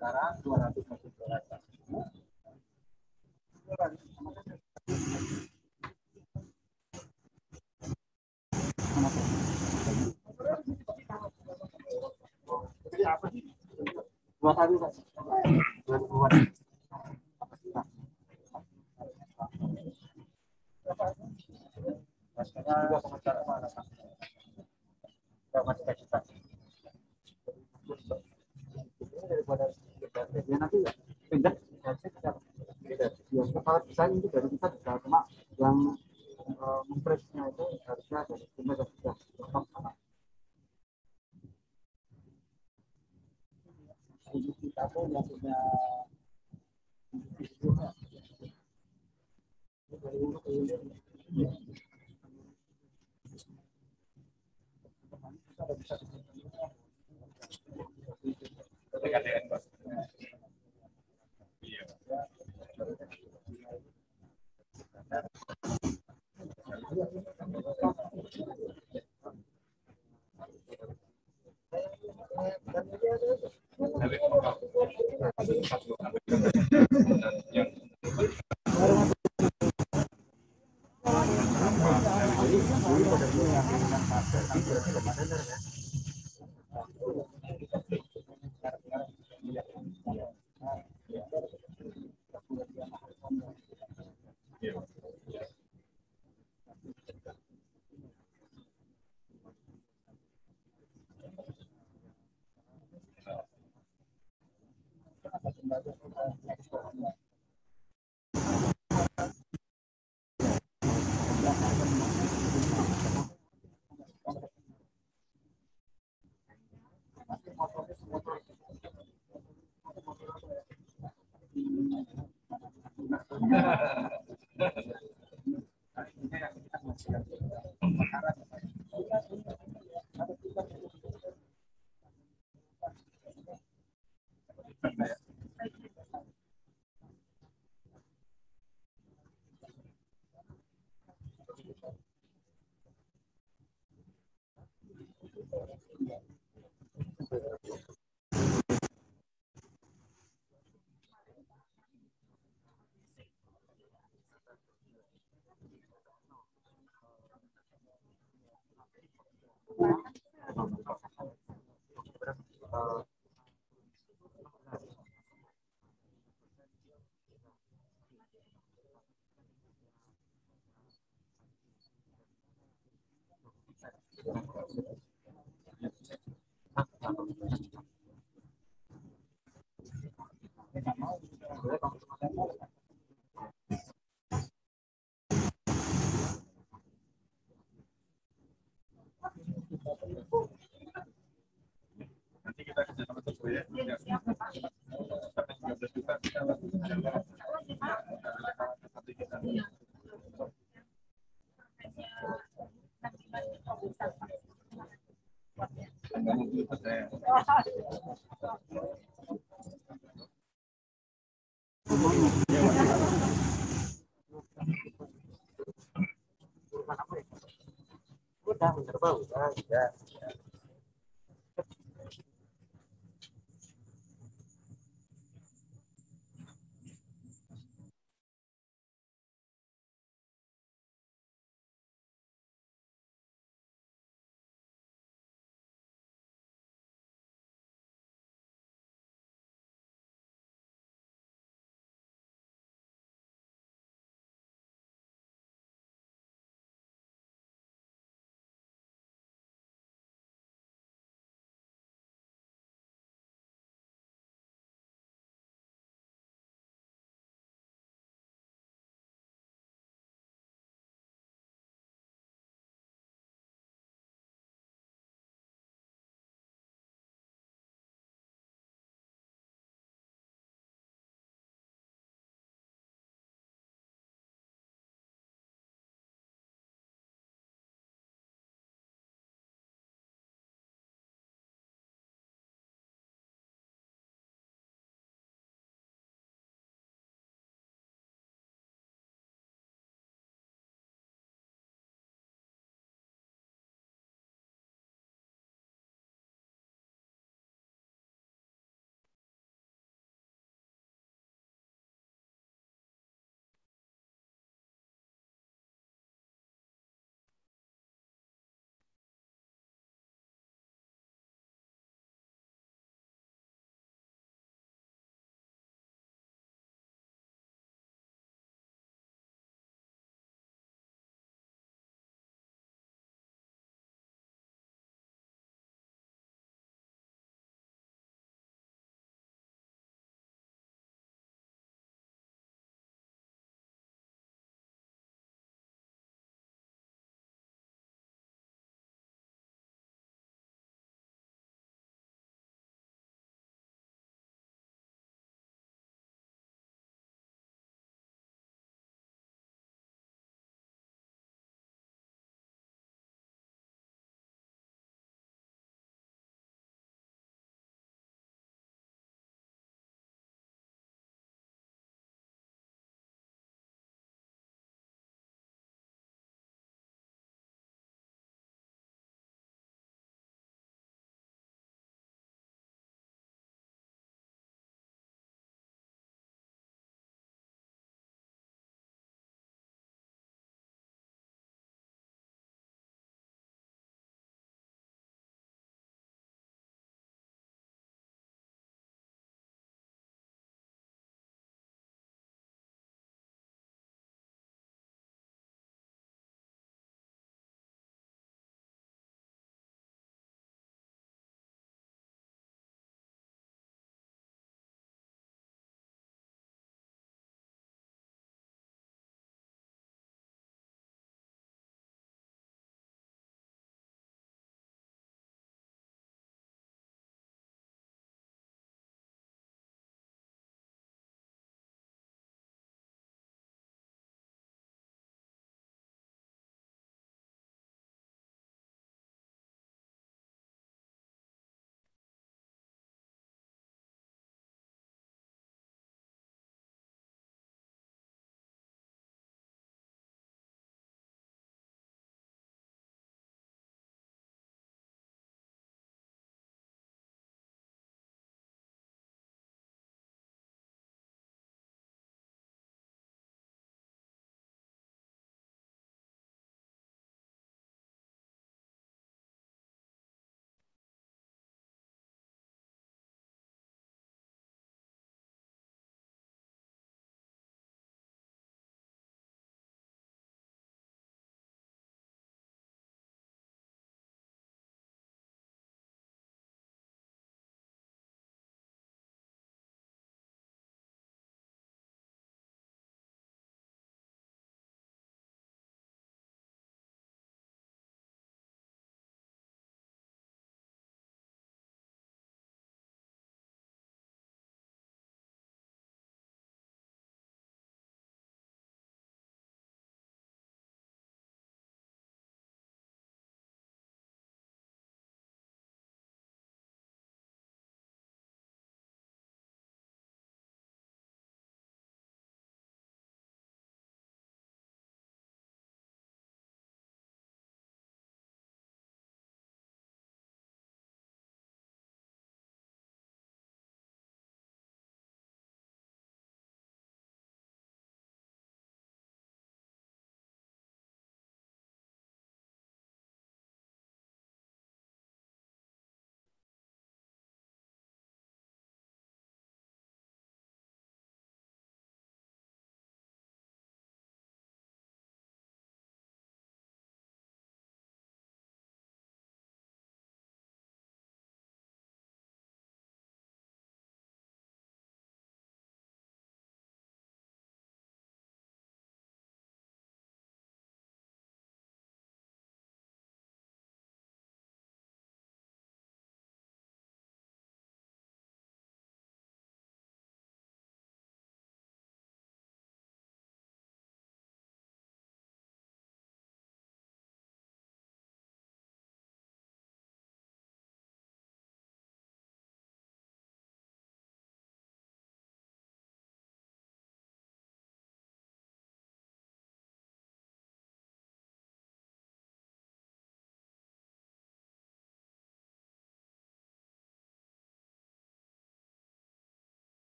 Sekarang 250 dolar. Jadi apa sih? 2 kali Pak. 2000-an. Juga komentar mana Pak? Masih kita. Daripada dia nanti pindah kalau bisa itu dari kita bisa cuma yang mempresnya itu harusnya dari kita sudah tetap sama. Kita pun yang punya PKDN Pak. Iya. Nanti kita kerjasama terus ya. Sampai 13 juta kita lakukan. Nanti kita Udah bener bau. Ya.